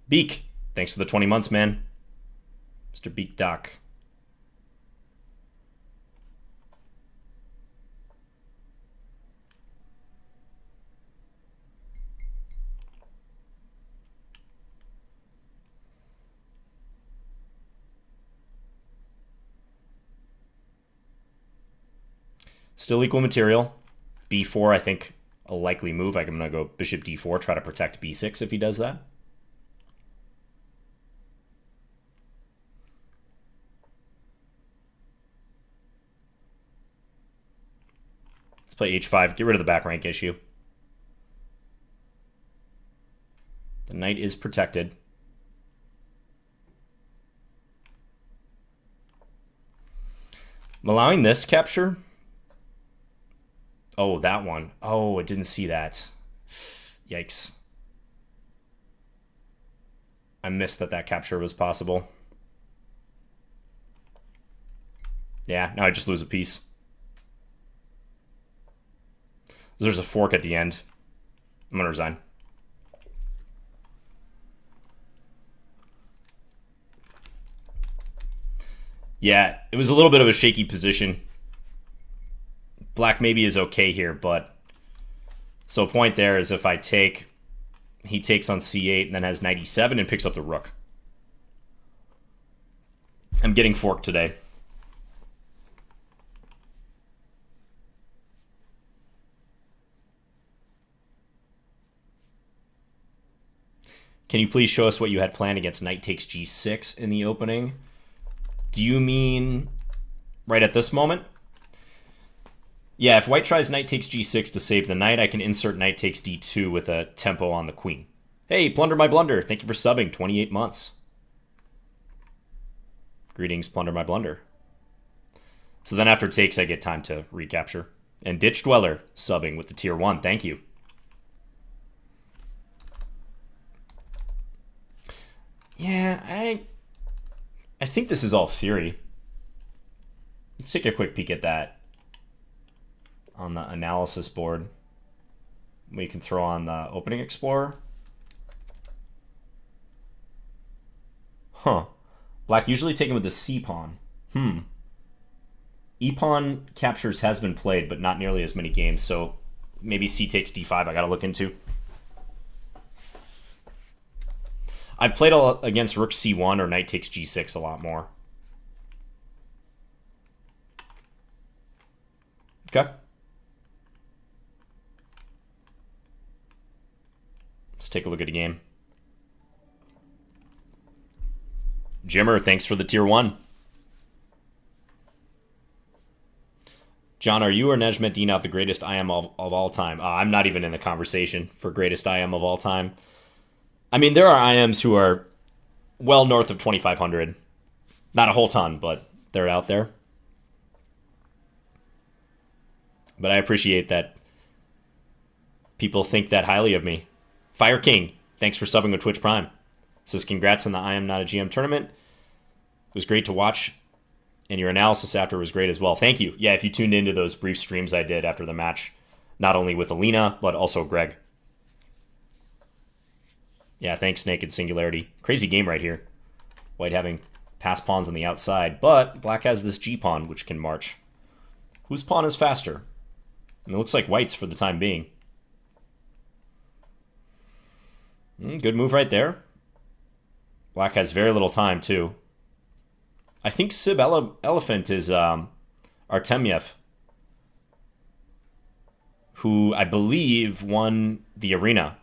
Beak. Thanks for the 20 months, man. Mr. Beak Doc. Still equal material. b4, I think, a likely move. I'm going to go bishop d4, try to protect b6 if he does that. Let's play h5, get rid of the back rank issue. The knight is protected. I'm allowing this capture. Oh, that one. Oh, I didn't see that. Yikes. I missed that capture was possible. Yeah, now I just lose a piece. There's a fork at the end. I'm going to resign. Yeah, it was a little bit of a shaky position. Black maybe is okay here, but... So point there is if I take... He takes on c8 and then has knight e7 and picks up the rook. I'm getting forked today. Can you please show us what you had planned against knight takes g6 in the opening? Do you mean right at this moment? Yeah, if white tries knight takes g6 to save the knight, I can insert knight takes d2 with a tempo on the queen. Hey, Plunder My Blunder, thank you for subbing, 28 months. Greetings, Plunder My Blunder. So then after takes, I get time to recapture. And Ditch Dweller subbing with the tier 1, thank you. Yeah, I think this is all theory. Let's take a quick peek at that on the analysis board. We can throw on the opening explorer. Huh. Black usually taken with the C pawn. E pawn captures has been played, but not nearly as many games, so maybe C takes D5 I gotta look into. I've played against rook c1 or knight takes g6 a lot more. Okay. Let's take a look at a game. Jimmer, thanks for the tier 1. John, are you or Nejmet Dinov the greatest IM of all time? I'm not even in the conversation for greatest IM of all time. I mean, there are IMs who are well north of 2,500. Not a whole ton, but they're out there. But I appreciate that people think that highly of me. Fire King, thanks for subbing with Twitch Prime. Says, congrats on the I Am Not a GM tournament. It was great to watch, and your analysis after was great as well. Thank you. Yeah, if you tuned into those brief streams I did after the match, not only with Alina, but also Greg. Yeah, thanks, Naked Singularity. Crazy game right here. White having pass pawns on the outside, but black has this g-pawn, which can march. Whose pawn is faster? And it looks like white's for the time being. Good move right there. Black has very little time, too. I think Sib Elephant is Artemyev, who I believe won the arena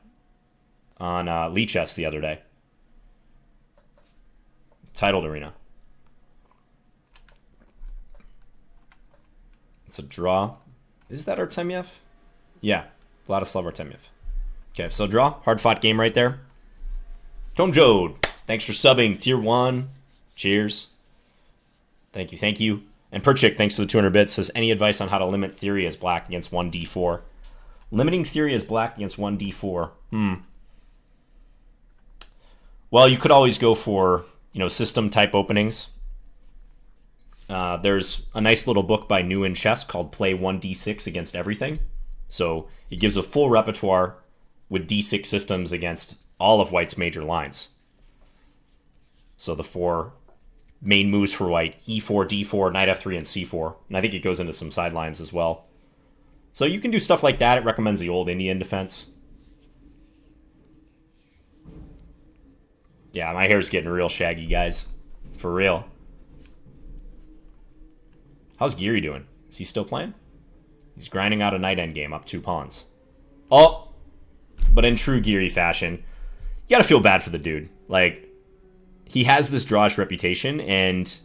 on Lee Chess the other day. Titled arena. It's a draw. Is that Artemyev? Yeah, Vladislav Artemyev. Okay, so draw. Hard-fought game right there. Tom Jode, thanks for subbing. Tier 1. Cheers. Thank you, thank you. And Perchik, thanks for the 200 bits, says, any advice on how to limit theory as black against 1d4? Limiting theory as black against 1d4. Well, you could always go for, system-type openings. There's a nice little book by New in Chess called Play 1d6 Against Everything. So it gives a full repertoire with d6 systems against all of white's major lines. So the 4 main moves for white, e4, d4, knight f3, and c4. And I think it goes into some sidelines as well. So you can do stuff like that. It recommends the old Indian defense. Yeah, my hair's getting real shaggy, guys. For real. How's Geary doing? Is he still playing? He's grinding out a knight endgame up 2 pawns. Oh, but in true Geary fashion, you gotta feel bad for the dude. Like, he has this drawish reputation, and...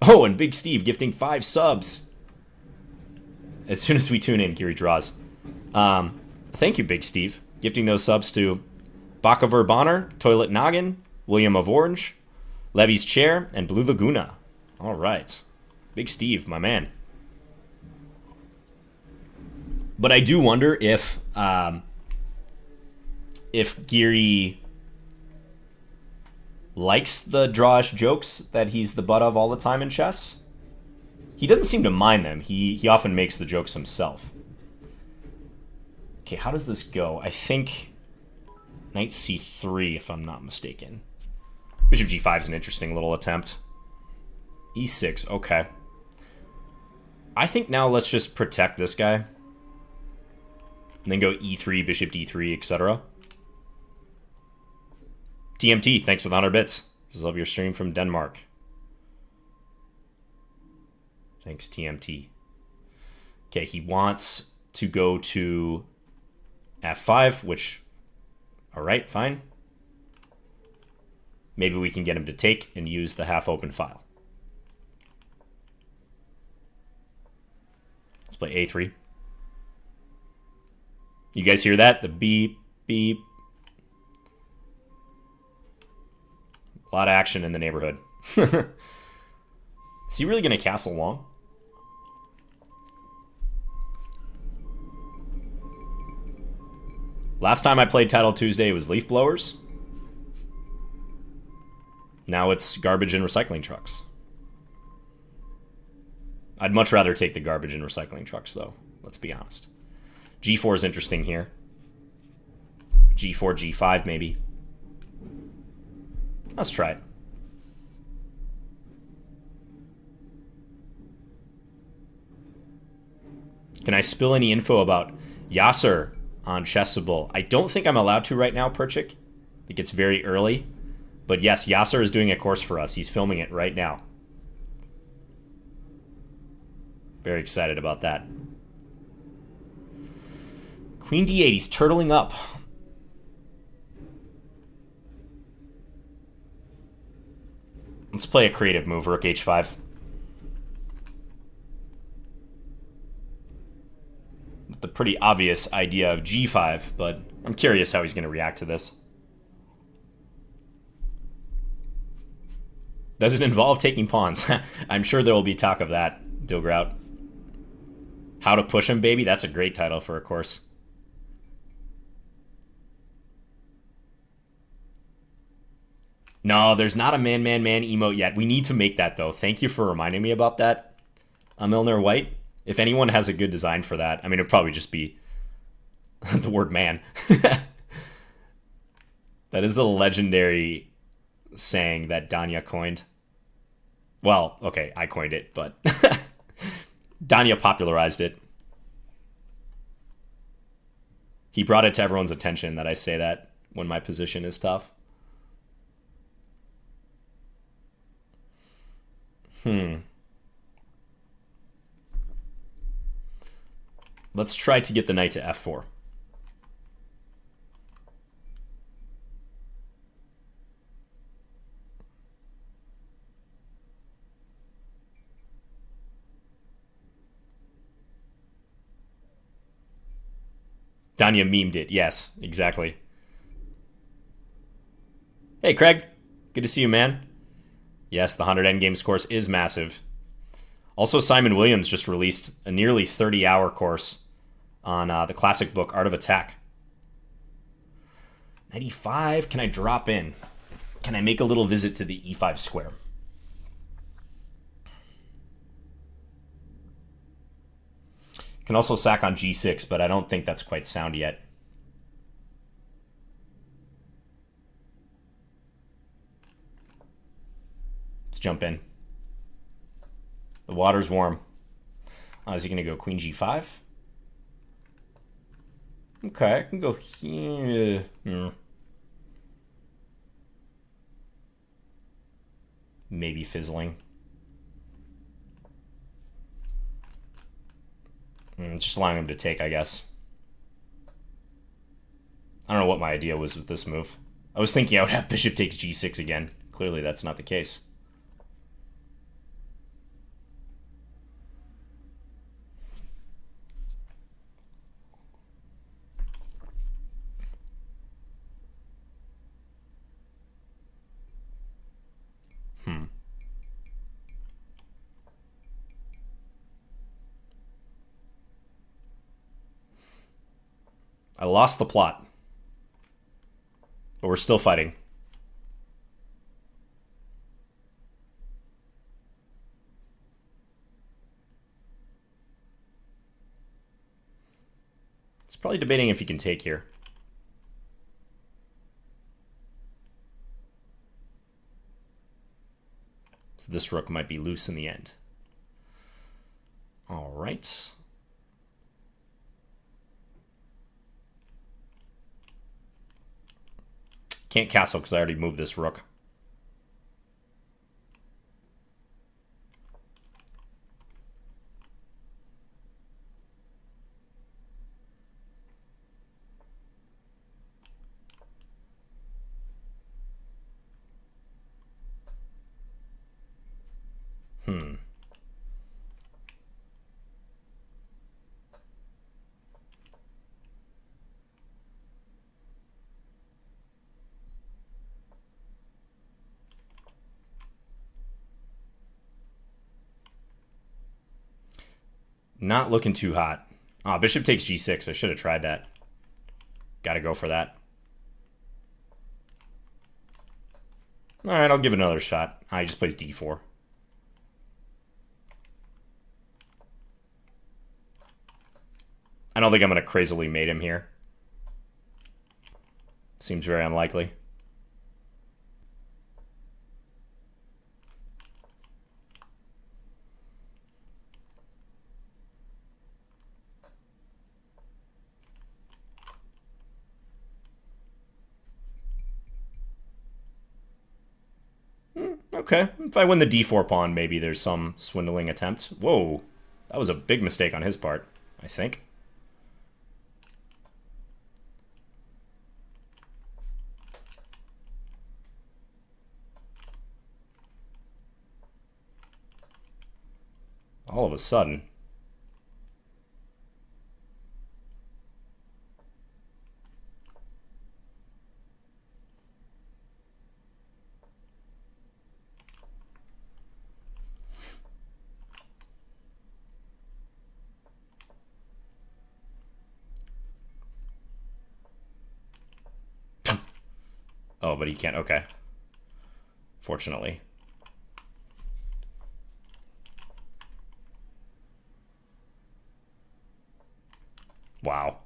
Oh, and Big Steve gifting 5 subs. As soon as we tune in, Geary draws. Thank you, Big Steve. Gifting those subs to Bakaver Bonner, Toilet Noggin, William of Orange, Levy's Chair, and Blue Laguna. All right. Big Steve, my man. But I do wonder if Geary likes the drawish jokes that he's the butt of all the time in chess. He doesn't seem to mind them. He often makes the jokes himself. Okay, how does this go? I think knight c3, if I'm not mistaken. Bishop g5 is an interesting little attempt. e6, okay. I think now let's just protect this guy. And then go e3, bishop d3, etc. TMT, thanks for the 100 bits. This is love your stream from Denmark. Thanks, TMT. Okay, he wants to go to f5, which... Alright, fine. Maybe we can get him to take and use the half-open file. Let's play a3. You guys hear that? The beep, beep. A lot of action in the neighborhood. Is he really going to castle long? Last time I played Title Tuesday, it was leaf blowers. Now it's garbage and recycling trucks. I'd much rather take the garbage and recycling trucks, though. Let's be honest. G4 is interesting here. G4, G5, maybe. Let's try it. Can I spill any info about Yasser on Chessable? I don't think I'm allowed to right now, Perchik. I think it's very early. But yes, Yasser is doing a course for us. He's filming it right now. Very excited about that. Queen d8, he's turtling up. Let's play a creative move, rook h5. The pretty obvious idea of g5, but I'm curious how he's going to react to this. Does it involve taking pawns? I'm sure there will be talk of that, Dilgrout. How to Push Him, Baby? That's a great title for a course. No, there's not a man emote yet. We need to make that, though. Thank you for reminding me about that, Milner White. If anyone has a good design for that, I mean, it'd probably just be the word man. That is a legendary saying that Danya coined. Well, okay, I coined it, but Danya popularized it. He brought it to everyone's attention that I say that when my position is tough. Let's try to get the knight to f4. Danya memed it. Yes, exactly. Hey, Craig. Good to see you, man. Yes, the 100 Endgames course is massive. Also, Simon Williams just released a nearly 30-hour course on the classic book, Art of Attack. 95, can I drop in? Can I make a little visit to the e5 square? Can also sack on g6, but I don't think that's quite sound yet. Let's jump in. The water's warm. Is he going to go queen g5? Okay, I can go here. Maybe fizzling. Just allowing him to take, I guess. I don't know what my idea was with this move. I was thinking I would have bishop takes g6 again. Clearly that's not the case. I lost the plot. But we're still fighting. He's probably debating if he can take here. So this rook might be loose in the end. All right. Can't castle because I already moved this rook. Not looking too hot. Oh, bishop takes g6. I should have tried that. Got to go for that. All right, I'll give it another shot. He just plays d4. I don't think I'm going to crazily mate him here. Seems very unlikely. Okay, if I win the d4 pawn, maybe there's some swindling attempt. Whoa, that was a big mistake on his part, I think. All of a sudden. Oh, but he can't. Okay. Fortunately. Wow.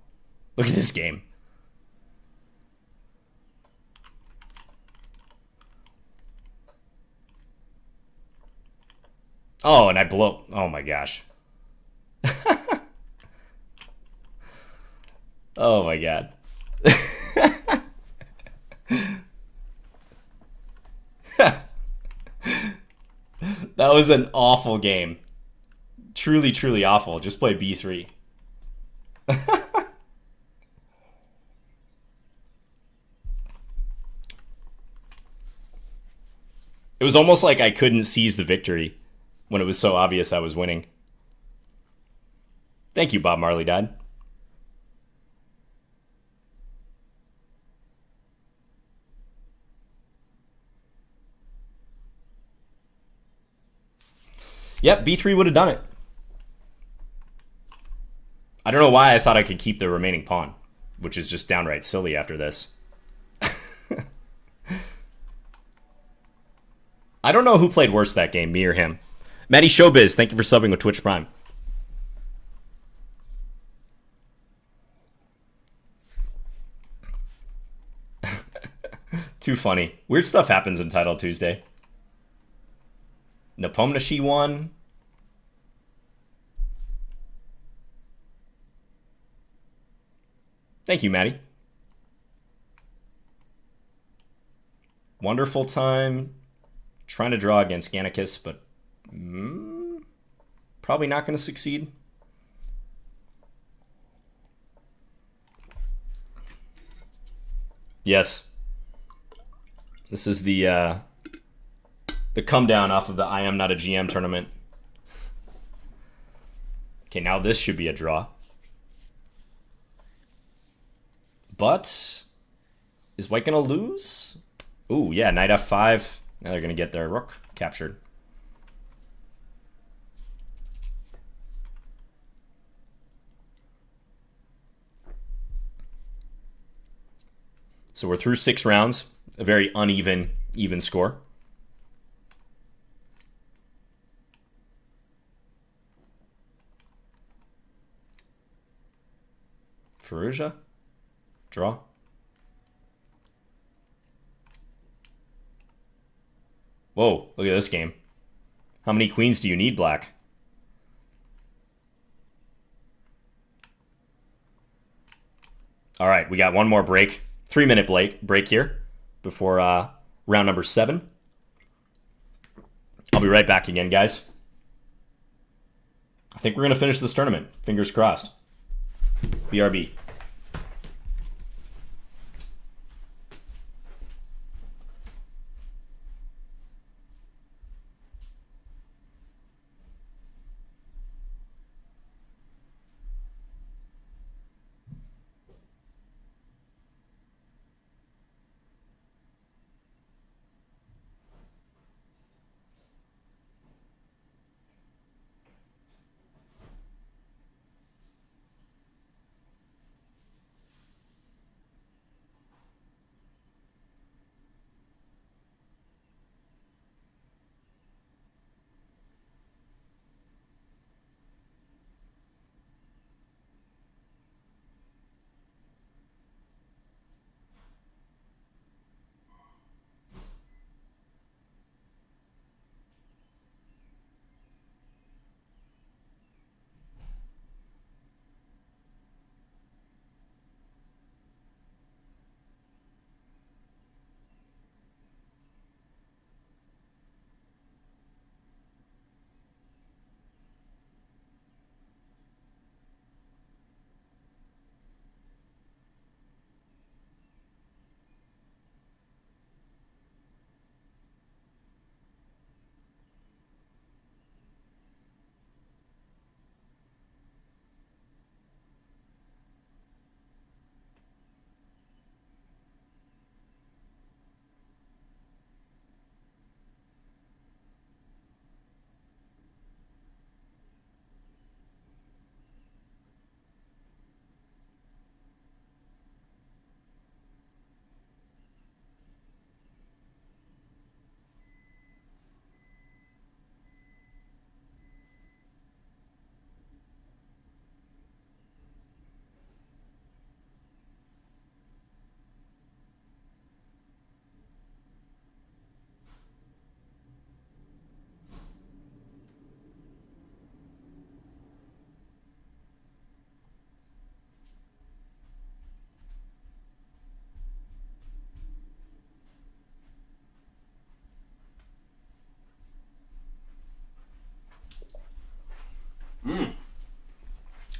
Look at this game. Oh, and I blow. Oh my gosh. Oh my god. That was an awful game. Truly, truly awful. Just play b3. It was almost like I couldn't seize the victory when it was so obvious I was winning. Thank you, Bob Marley Dad. Yep, b3 would have done it. I don't know why I thought I could keep the remaining pawn, which is just downright silly after this. I don't know who played worse that game, me or him. Matty Showbiz, thank you for subbing with Twitch Prime. Too funny. Weird stuff happens in Title Tuesday. Nepomniachtchi won. Thank you, Maddie. Wonderful time. Trying to draw against Gannicus, but probably not going to succeed. Yes. This is the come down off of the I Am Not a GM tournament. Okay, now this should be a draw. But is white going to lose? Ooh, yeah, knight f5. Now they're going to get their rook captured. So we're through 6 rounds. A very even score. Fallujah. Draw. Whoa, look at this game. How many queens do you need, black? All right, we got one more break. 3-minute break here before round number 7. I'll be right back again, guys. I think we're going to finish this tournament. Fingers crossed. BRB.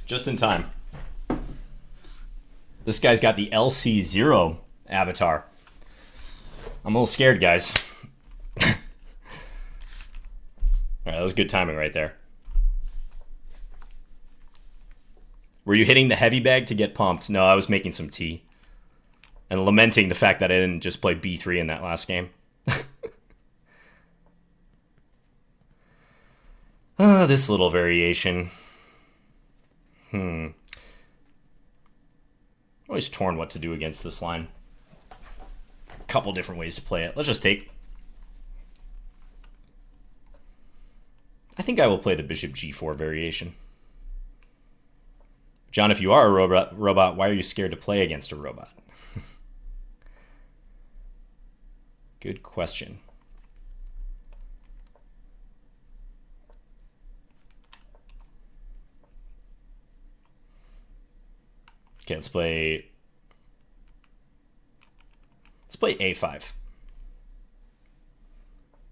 Just in time. This guy's got the LC0 avatar. I'm a little scared, guys. All right, that was good timing right there. Were you hitting the heavy bag to get pumped? No, I was making some tea. And lamenting the fact that I didn't just play B3 in that last game. This little variation. Always torn what to do against this line. A couple different ways to play it. Let's just take... I think I will play the bishop g4 variation. John, if you are a robot, why are you scared to play against a robot? Good question. Okay, let's play a5.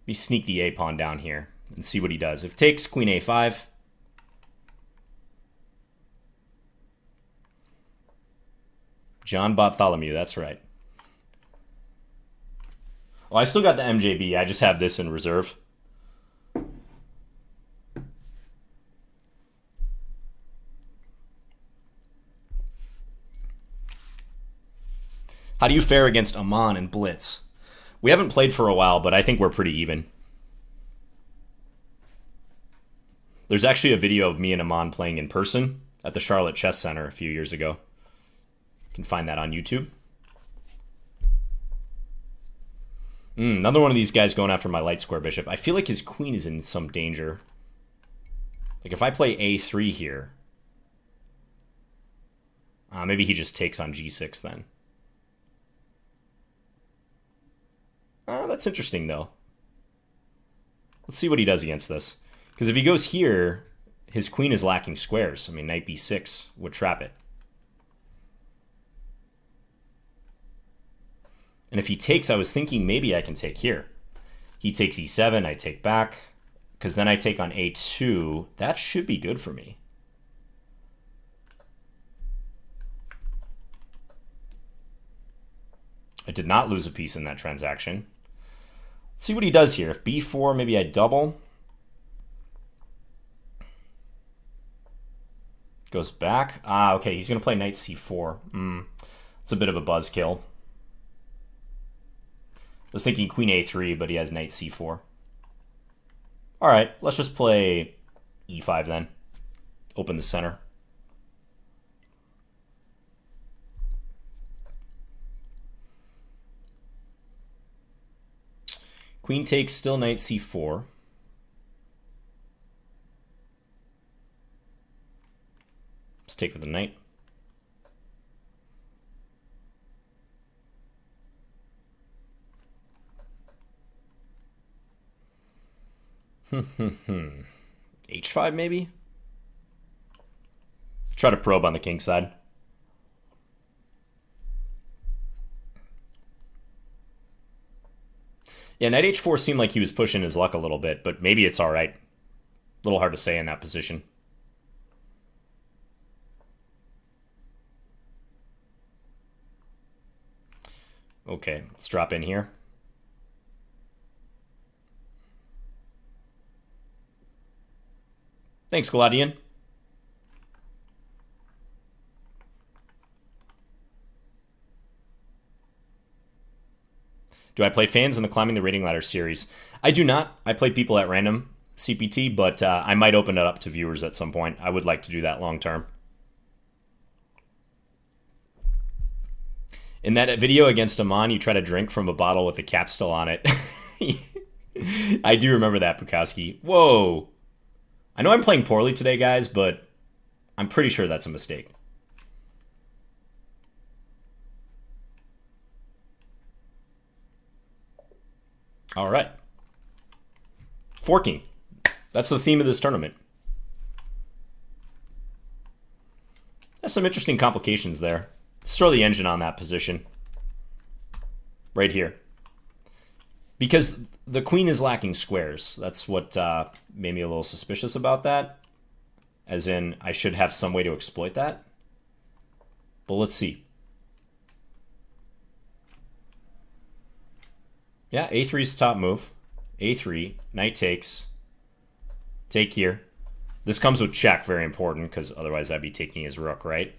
We sneak the a pawn down here and see what he does. If it takes, queen a5. John Bartholomew, that's right. Well, I still got the MJB. I just have this in reserve. How do you fare against Amon and Blitz? We haven't played for a while, but I think we're pretty even. There's actually a video of me and Amon playing in person at the Charlotte Chess Center a few years ago. You can find that on YouTube. Another one of these guys going after my light square bishop. I feel like his queen is in some danger. Like if I play a3 here, maybe he just takes on g6 then. That's interesting though. Let's see what he does against this. Because if he goes here, his queen is lacking squares. I mean, knight b6 would trap it. And if he takes, I was thinking maybe I can take here. He takes e7, I take back. Because then I take on a2. That should be good for me. I did not lose a piece in that transaction. Let's see what he does here. If b4, maybe I double. Goes back. Okay, he's going to play knight c4. It's a bit of a buzzkill. I was thinking queen a3, but he has knight c4. All right, let's just play e5 then. Open the center. Queen takes, still knight c4. Let's take with the knight. H5 maybe? Try to probe on the king side. Yeah, knight h4 seemed like he was pushing his luck a little bit, but maybe it's all right. A little hard to say in that position. Okay, let's drop in here. Thanks, Galadian. Do I play fans in the Climbing the Rating Ladder series? I do not. I play people at random CPT, but I might open it up to viewers at some point. I would like to do that long term. In that video against Amon, you try to drink from a bottle with the cap still on it. I do remember that, Bukowski. Whoa. I know I'm playing poorly today, guys, but I'm pretty sure that's a mistake. All right. Forking. That's the theme of this tournament. There's some interesting complications there. Let's throw the engine on that position. Right here. Because the queen is lacking squares. That's what made me a little suspicious about that. As in, I should have some way to exploit that. But let's see. Yeah, a3 is the top move. a3, knight takes. Take here. This comes with check, very important, because otherwise I'd be taking his rook, right?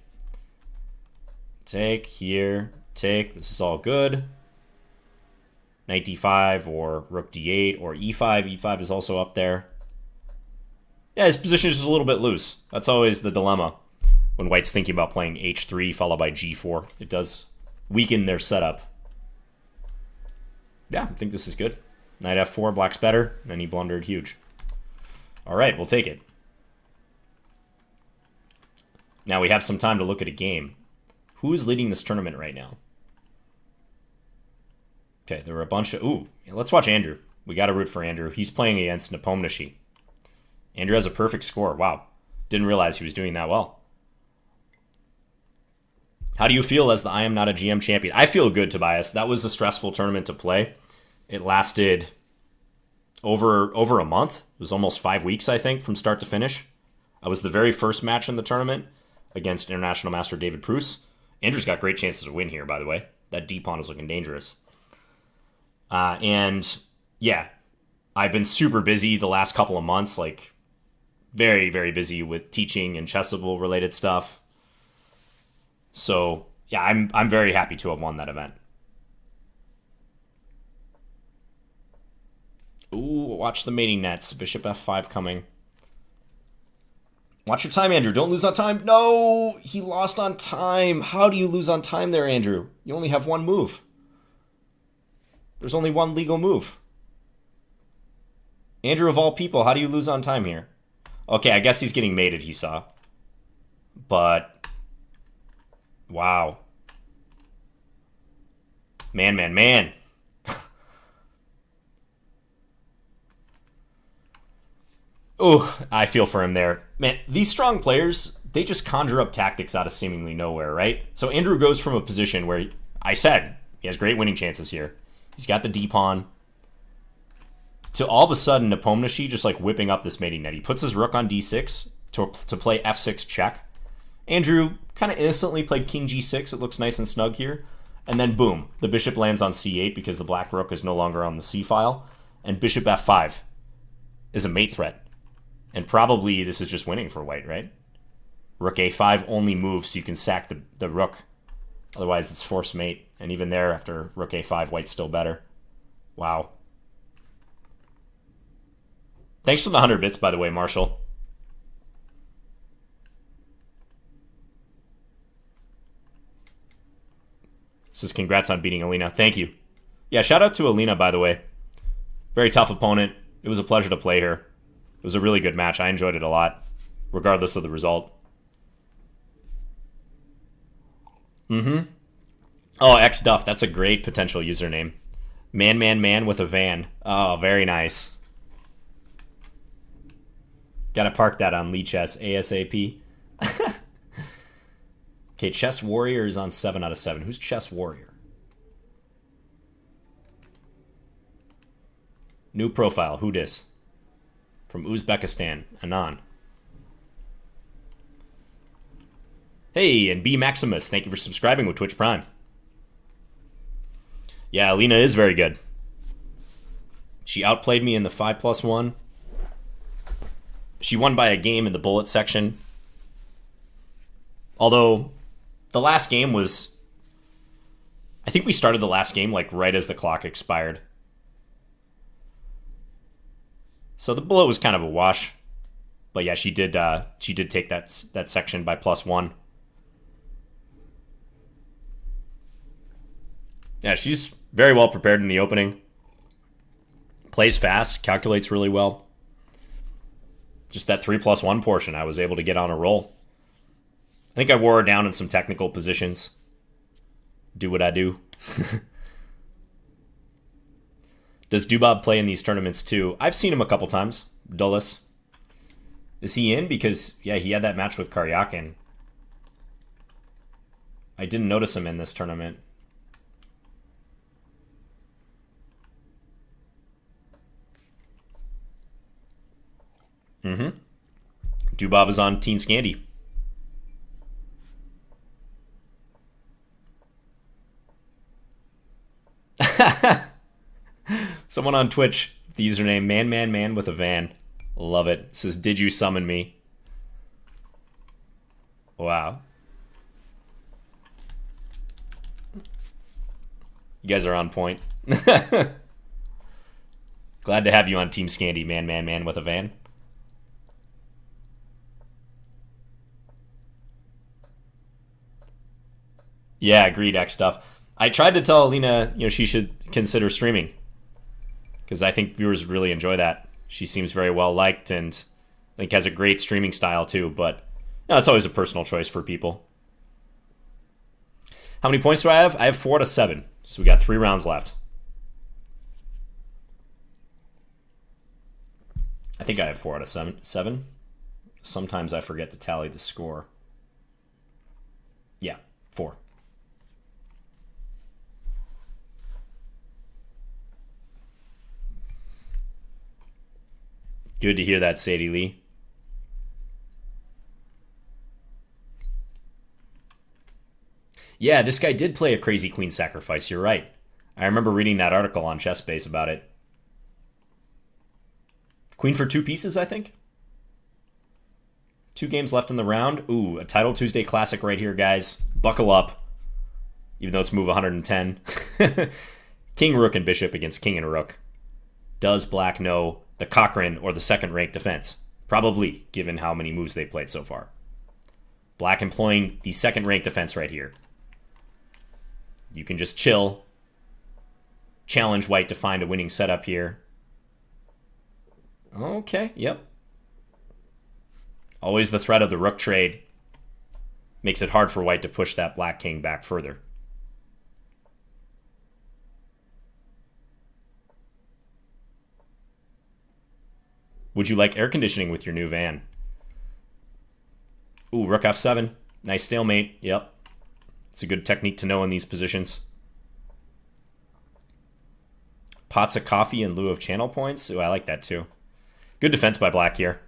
Take, here, take. This is all good. Knight d5 or rook d8 or e5. e5 is also up there. Yeah, his position is just a little bit loose. That's always the dilemma when white's thinking about playing h3 followed by g4. It does weaken their setup. Yeah, I think this is good. Knight f4, black's better, and he blundered huge. All right, we'll take it. Now we have some time to look at a game. Who is leading this tournament right now? Okay, there were a bunch of... Ooh, let's watch Andrew. We got to root for Andrew. He's playing against Nepomniachtchi. Andrew has a perfect score. Wow. Didn't realize he was doing that well. How do you feel as the I Am Not a GM champion? I feel good, Tobias. That was a stressful tournament to play. It lasted over a month. It was almost 5 weeks, I think, from start to finish. I was the very first match in the tournament against International Master David Pruce. Andrew's got great chances to win here, by the way. That D pawn is looking dangerous. And yeah, I've been super busy the last couple of months, like very, very busy with teaching and Chessable related stuff. So yeah, I'm very happy to have won that event. Ooh, watch the mating nets. Bishop f5 coming. Watch your time, Andrew. Don't lose on time. No, he lost on time. How do you lose on time there, Andrew? You only have one move. There's only one legal move. Andrew, of all people, how do you lose on time here? Okay, I guess he's getting mated, he saw. But, wow. Man, man, man. Oh, I feel for him there. Man, these strong players, they just conjure up tactics out of seemingly nowhere, right? So Andrew goes from a position where I said he has great winning chances here. He's got the D pawn. To all of a sudden, Nepomniachtchi just like whipping up this mating net. He puts his rook on d6 to play f6 check. Andrew kind of innocently played king g6. It looks nice and snug here. And then boom, the bishop lands on c8 because the black rook is no longer on the c file. And bishop f5 is a mate threat. And probably this is just winning for white, right? Rook a5 only moves so you can sack the rook. Otherwise, it's forced mate. And even there, after rook a5, white's still better. Wow. Thanks for the 100 bits, by the way, Marshall. Says congrats on beating Alina. Thank you. Yeah, shout out to Alina, by the way. Very tough opponent. It was a pleasure to play her. It was a really good match. I enjoyed it a lot, regardless of the result. Oh, X-Duff. That's a great potential username. Man, man, man with a van. Oh, very nice. Gotta park that on Lee Chess ASAP. Okay, Chess Warrior is on 7 out of 7. Who's Chess Warrior? New profile. Who dis? From Uzbekistan. Anon. Hey, and B Maximus, thank you for subscribing with Twitch Prime. Yeah, Alina is very good. She outplayed me in the 5+1. She won by a game in the bullet section. Although, the last game was... I think we started the last game like right as the clock expired. So the bullet was kind of a wash. But yeah, she did take that section by +1. Yeah, she's very well prepared in the opening. Plays fast, calculates really well. Just that 3+1 portion, I was able to get on a roll. I think I wore her down in some technical positions. Do what I do. Does Dubab play in these tournaments too? I've seen him a couple times. Dulles. Is he in? Because, yeah, he had that match with Karyakin. I didn't notice him in this tournament. Dubov is on Teen Scandy. Someone on Twitch, the username man with a van. Love it. It says, did you summon me? Wow. You guys are on point. Glad to have you on Team Scandy, man with a van. Yeah, agreed, X stuff. I tried to tell Alina, she should consider streaming. Because I think viewers really enjoy that. She seems very well liked and I think has a great streaming style too, but it's always a personal choice for people. How many points do I have? I have 4 out of 7. So we got 3 rounds left. I think I have 4 out of 7. Sometimes I forget to tally the score. Yeah, 4. Good to hear that, Sadie Lee. Yeah, this guy did play a crazy queen sacrifice. You're right. I remember reading that article on ChessBase about it. Queen for 2 pieces, I think. 2 games left in the round. Ooh, a Title Tuesday classic right here, guys. Buckle up. Even though it's move 110. King, rook, and bishop against king and rook. Does black know the Cochrane or the second-ranked defense? Probably, given how many moves they played so far. Black employing the second-ranked defense right here. You can just chill. Challenge white to find a winning setup here. Okay, yep. Always the threat of the rook trade. Makes it hard for white to push that black king back further. Would you like air conditioning with your new van? Ooh, rook f7. Nice stalemate. Yep. It's a good technique to know in these positions. Pots of coffee in lieu of channel points. Ooh, I like that too. Good defense by black here.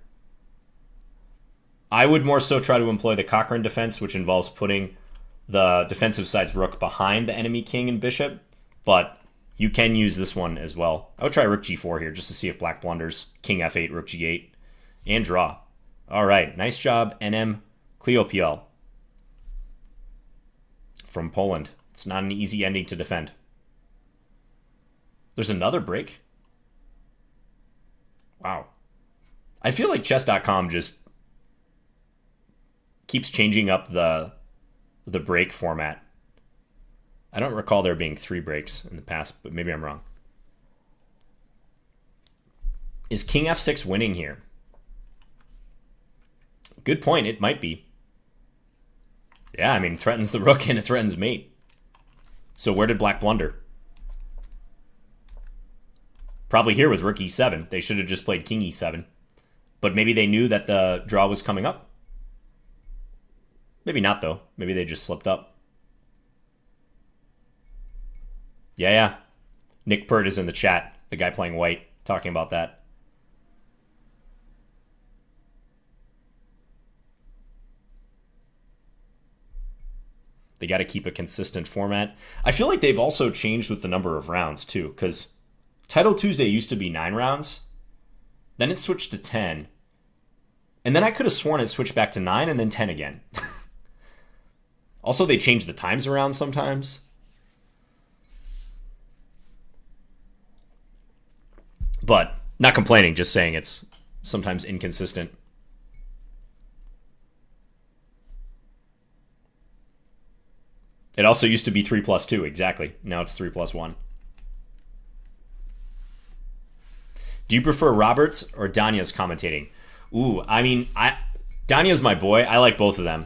I would more so try to employ the Cochrane defense, which involves putting the defensive side's rook behind the enemy king and bishop, but you can use this one as well. I would try rook g4 here just to see if black blunders. King f8, rook g8, and draw. All right, nice job, NM Cleopiel from Poland. It's not an easy ending to defend. There's another break. Wow. I feel like chess.com just keeps changing up the break format. I don't recall there being 3 breaks in the past, but maybe I'm wrong. Is king f6 winning here? Good point. It might be. Yeah, I mean, it threatens the rook and it threatens mate. So where did black blunder? Probably here with rook e7. They should have just played king e7. But maybe they knew that the draw was coming up. Maybe not, though. Maybe they just slipped up. Yeah. Nick Pert is in the chat, the guy playing white, talking about that. They got to keep a consistent format. I feel like they've also changed with the number of rounds, too, because Title Tuesday used to be 9 rounds. Then it switched to 10. And then I could have sworn it switched back to 9 and then 10 again. Also, they change the times around sometimes. But not complaining, just saying it's sometimes inconsistent. It also used to be 3+2, exactly. Now it's 3+1. Do you prefer Roberts or Danya's commentating? Ooh, I mean, Danya's my boy. I like both of them.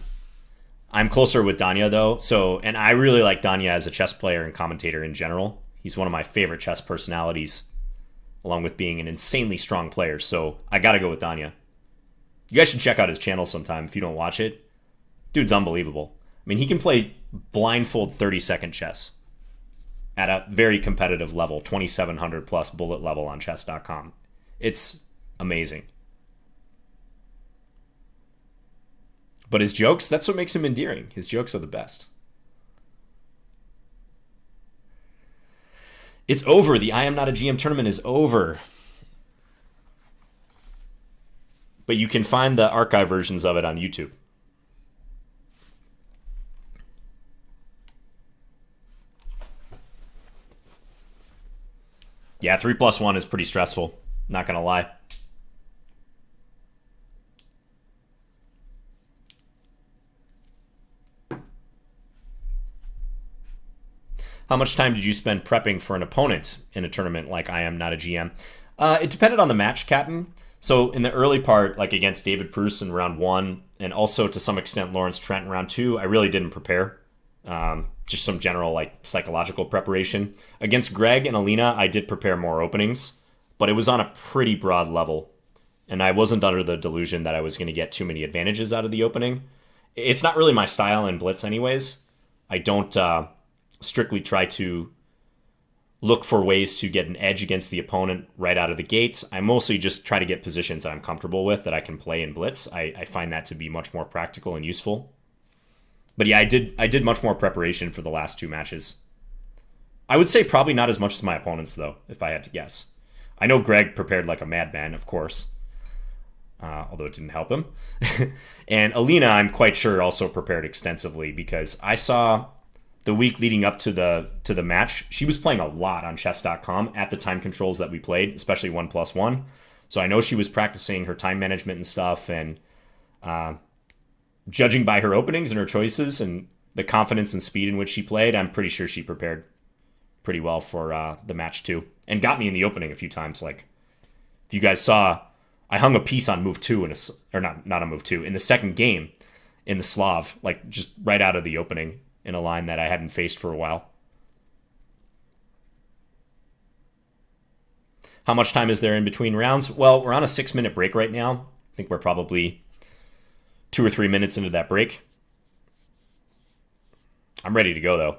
I'm closer with Danya, though. And I really like Danya as a chess player and commentator in general. He's one of my favorite chess personalities, along with being an insanely strong player. So I got to go with Danya. You guys should check out his channel sometime if you don't watch it. Dude's unbelievable. I mean, he can play blindfold 30-second chess at a very competitive level, 2,700 plus bullet level on chess.com. It's amazing. But his jokes, that's what makes him endearing. His jokes are the best. It's over. The I Am Not a GM tournament is over. But you can find the archive versions of it on YouTube. Yeah, 3+1 is pretty stressful. Not going to lie. How much time did you spend prepping for an opponent in a tournament like I Am Not a GM? It depended on the match, Captain. So in the early part, like against David Bruce in round 1, and also to some extent Lawrence Trent in round 2, I really didn't prepare. Just some general like psychological preparation. Against Greg and Alina, I did prepare more openings, but it was on a pretty broad level. And I wasn't under the delusion that I was going to get too many advantages out of the opening. It's not really my style in Blitz anyways. I don't strictly try to look for ways to get an edge against the opponent right out of the gate. I mostly just try to get positions that I'm comfortable with that I can play in Blitz. I find that to be much more practical and useful. But yeah, I did much more preparation for the last 2 matches. I would say probably not as much as my opponents, though, if I had to guess. I know Greg prepared like a madman, of course, although it didn't help him. And Alina, I'm quite sure, also prepared extensively because I saw the week leading up to the match, she was playing a lot on chess.com at the time controls that we played, especially 1+1. So I know she was practicing her time management and stuff, and judging by her openings and her choices and the confidence and speed in which she played, I'm pretty sure she prepared pretty well for the match too, and got me in the opening a few times. Like, if you guys saw, I hung a piece on move 2 not on move 2 in the second game in the Slav, like just right out of the opening in a line that I hadn't faced for a while. How much time is there in between rounds? Well, we're on a 6-minute break right now. I think we're probably 2 or 3 minutes into that break. I'm ready to go, though.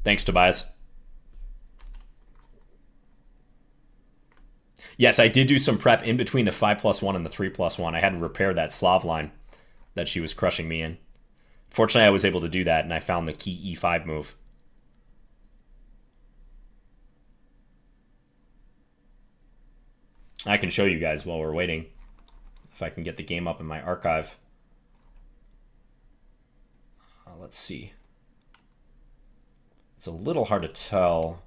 Thanks, Tobias. Yes, I did do some prep in between the 5+1 and the 3+1. I had to repair that Slav line that she was crushing me in. Fortunately, I was able to do that, and I found the key E5 move. I can show you guys while we're waiting, if I can get the game up in my archive. Let's see. It's a little hard to tell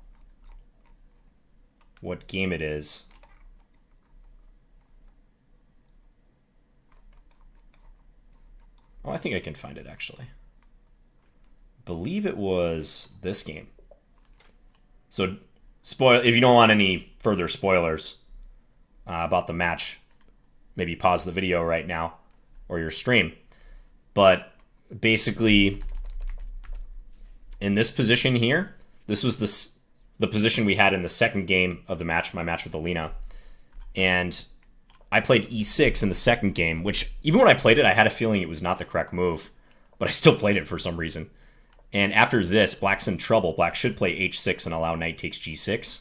what game it is. Oh, I think I can find it, actually. Believe it was this game. So, if you don't want any further spoilers about the match, maybe pause the video right now or your stream. But basically, in this position here, this was the position we had in the second game of the match, my match with Alina. And I played e6 in the second game, which even when I played it, I had a feeling it was not the correct move, but I still played it for some reason. And after this, black's in trouble. Black should play h6 and allow knight takes g6.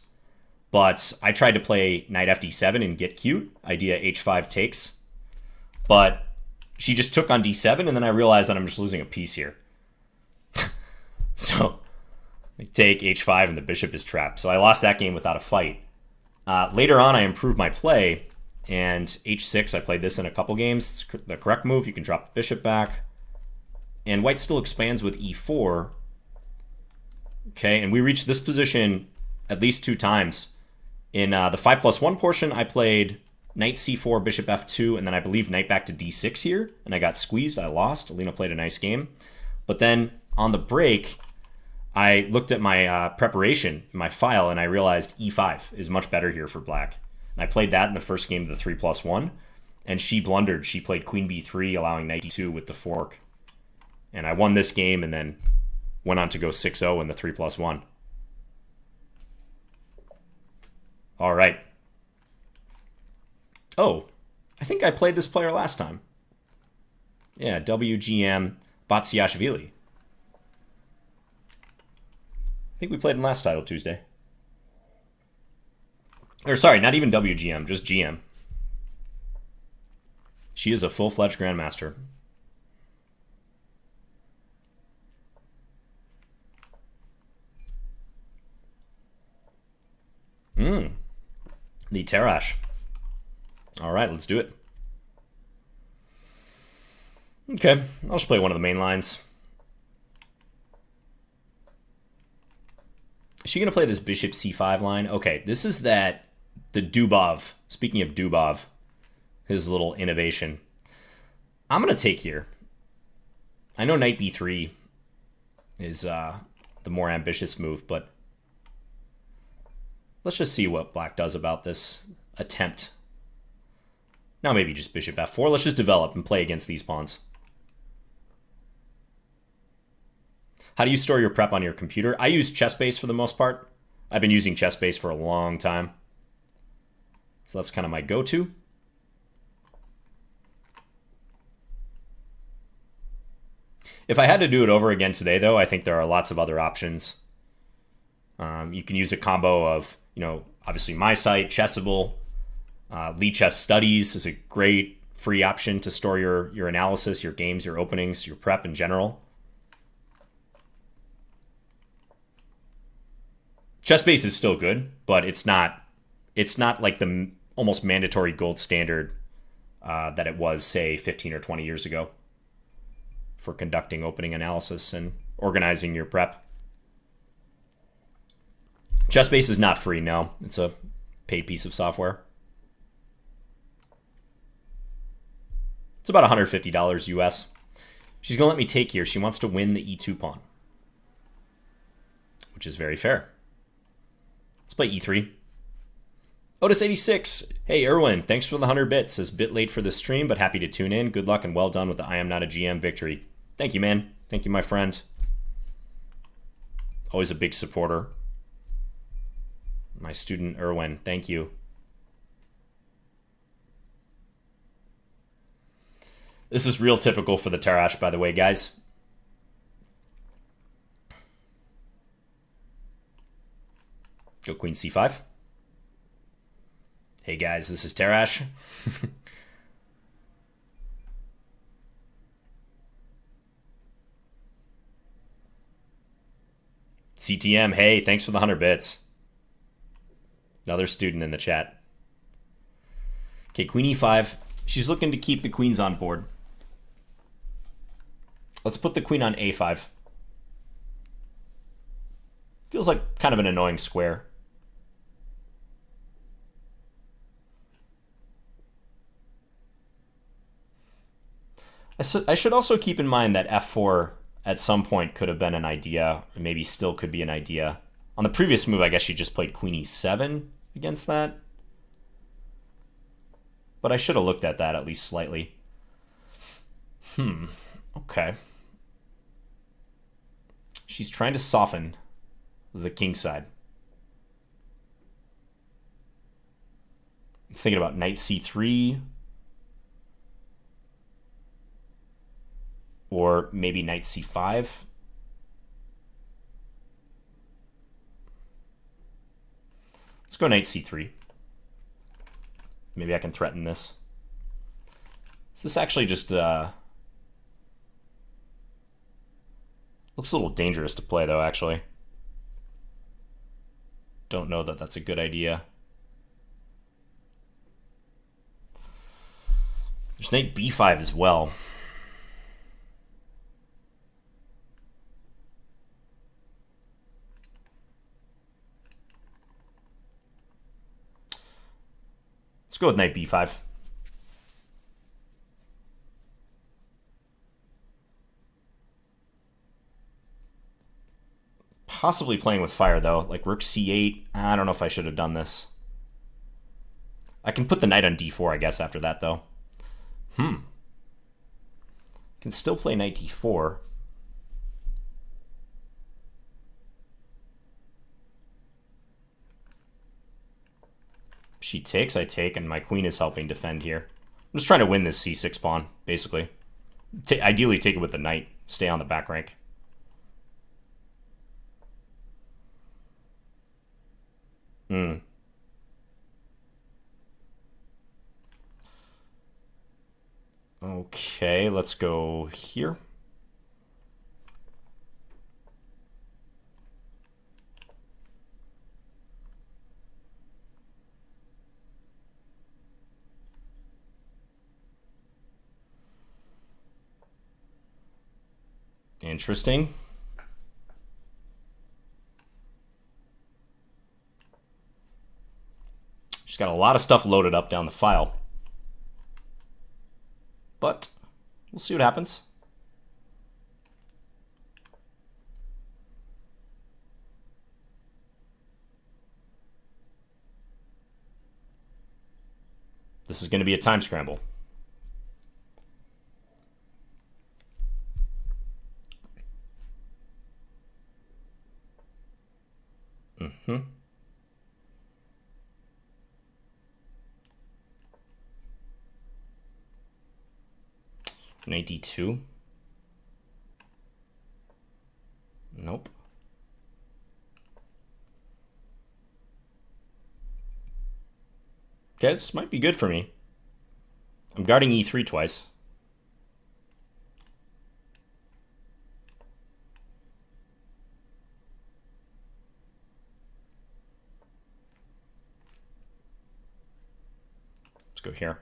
But I tried to play knight fd7 and get cute, idea h5 takes. But she just took on d7, and then I realized that I'm just losing a piece here. So I take h5, and the bishop is trapped. So I lost that game without a fight. Later on, I improved my play, and h6, I played this in a couple games. It's the correct move. You can drop the bishop back. And white still expands with e4. Okay, and we reached this position at least 2 times. In the 5+1 portion, I played knight c4, bishop f2, and then I believe knight back to d6 here, and I got squeezed. I lost. Alina played a nice game. But then on the break, I looked at my preparation, my file, and I realized e5 is much better here for black. And I played that in the first game of the 3+1, and she blundered. She played queen b3, allowing knight d2 with the fork. And I won this game and then went on to go 6-0 in the 3+1. All right. Oh, I think I played this player last time. Yeah, WGM Batsiashvili. I think we played him last Title Tuesday. Or sorry, not even WGM, just GM. She is a full-fledged grandmaster. The Tarash. All right, let's do it. Okay, I'll just play one of the main lines. Is she going to play this bishop c5 line? Okay, this is the Dubov. Speaking of Dubov, his little innovation. I'm going to take here. I know knight b3 is the more ambitious move, but let's just see what black does about this attempt. Now maybe just bishop f4. Let's just develop and play against these pawns. How do you store your prep on your computer? I use ChessBase for the most part. I've been using ChessBase for a long time. So that's kind of my go-to. If I had to do it over again today, though, I think there are lots of other options. You can use a combo of, obviously my site, Chessable. Lee Chess Studies is a great free option to store your analysis, your games, your openings, your prep in general. Chess base is still good, but it's not like the almost mandatory gold standard that it was, say, 15 or 20 years ago for conducting opening analysis and organizing your prep. Chess base is not free, no. It's a paid piece of software. It's about $150 US. She's going to let me take here. She wants to win the e2 pawn, which is very fair. Let's play e3. Otis86. Hey, Erwin, thanks for the 100 bits. Says bit late for the stream, but happy to tune in. Good luck and well done with the I Am Not a GM victory. Thank you, man. Thank you, my friend. Always a big supporter. My student, Erwin. Thank you. This is real typical for the Tarrasch, by the way, guys. Go queen c5. Hey, guys, this is Tarrasch. CTM, hey, thanks for the 100 bits. Another student in the chat. Okay, queen e5. She's looking to keep the queens on board. Let's put the queen on a5. Feels like kind of an annoying square. I should also keep in mind that f4 at some point could have been an idea, or maybe still could be an idea. On the previous move, I guess she just played queen e7 against that. But I should have looked at that at least slightly. Okay. She's trying to soften the king side. I'm thinking about knight c3. Or maybe knight c5. Let's go knight c3. Maybe I can threaten this. Is this actually just looks a little dangerous to play, though, actually. Don't know that that's a good idea. There's knight b5 as well. Let's go with knight b5. Possibly playing with fire, though. Like rook c8. I don't know if I should have done this. I can put the knight on d4, I guess, after that, though. Can still play knight d4. She takes, I take, and my queen is helping defend here. I'm just trying to win this c6 pawn, basically. Ideally, take it with the knight. Stay on the back rank. Okay, let's go here. Interesting. She's got a lot of stuff loaded up down the file. But we'll see what happens. This is going to be a time scramble. Knight d2. Nope. Okay, this might be good for me. I'm guarding e3 twice. go here.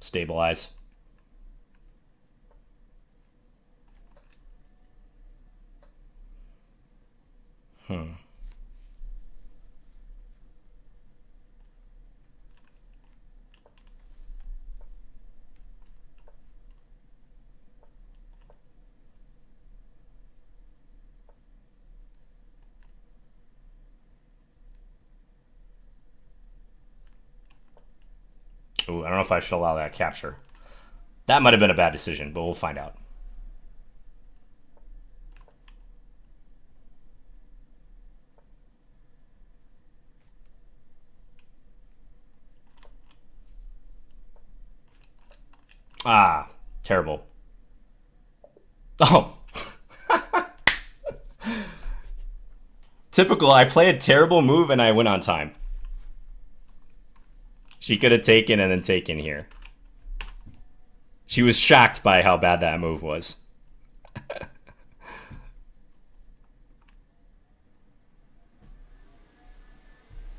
Stabilize. Ooh, I don't know if I should allow that capture. That might have been a bad decision, but we'll find out. Ah, terrible. Oh. Typical, I play a terrible move and I win on time. She could have taken and then taken here. She was shocked by how bad that move was.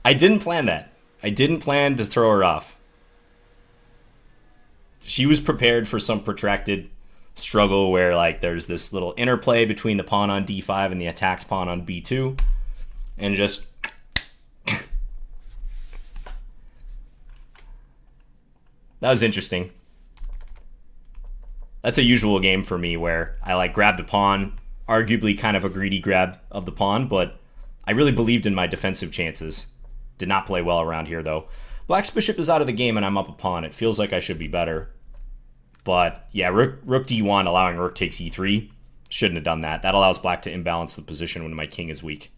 I didn't plan that. I didn't plan to throw her off. She was prepared for some protracted struggle where like there's this little interplay between the pawn on d5 and the attacked pawn on b2. And just... That was interesting. That's a usual game for me where I like grabbed a pawn, arguably kind of a greedy grab of the pawn, but I really believed in my defensive chances. Did not play well around here though. Black's bishop is out of the game and I'm up a pawn. It feels like I should be better. But yeah, rook d1 allowing rook takes e3. Shouldn't have done that. That allows black to imbalance the position when my king is weak.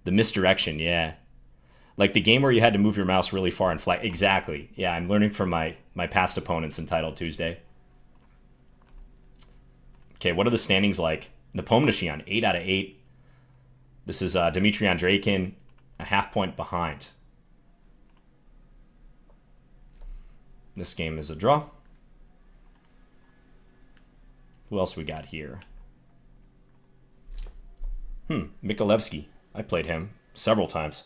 The misdirection, yeah. Like the game where you had to move your mouse really far and fly. Exactly. Yeah, I'm learning from my past opponents Untitled Tuesday. Okay, what are the standings like? Nepomnishian, 8 out of 8. This is Dmitry Andreikin, a half point behind. This game is a draw. Who else we got here? Mikolevsky. I played him several times.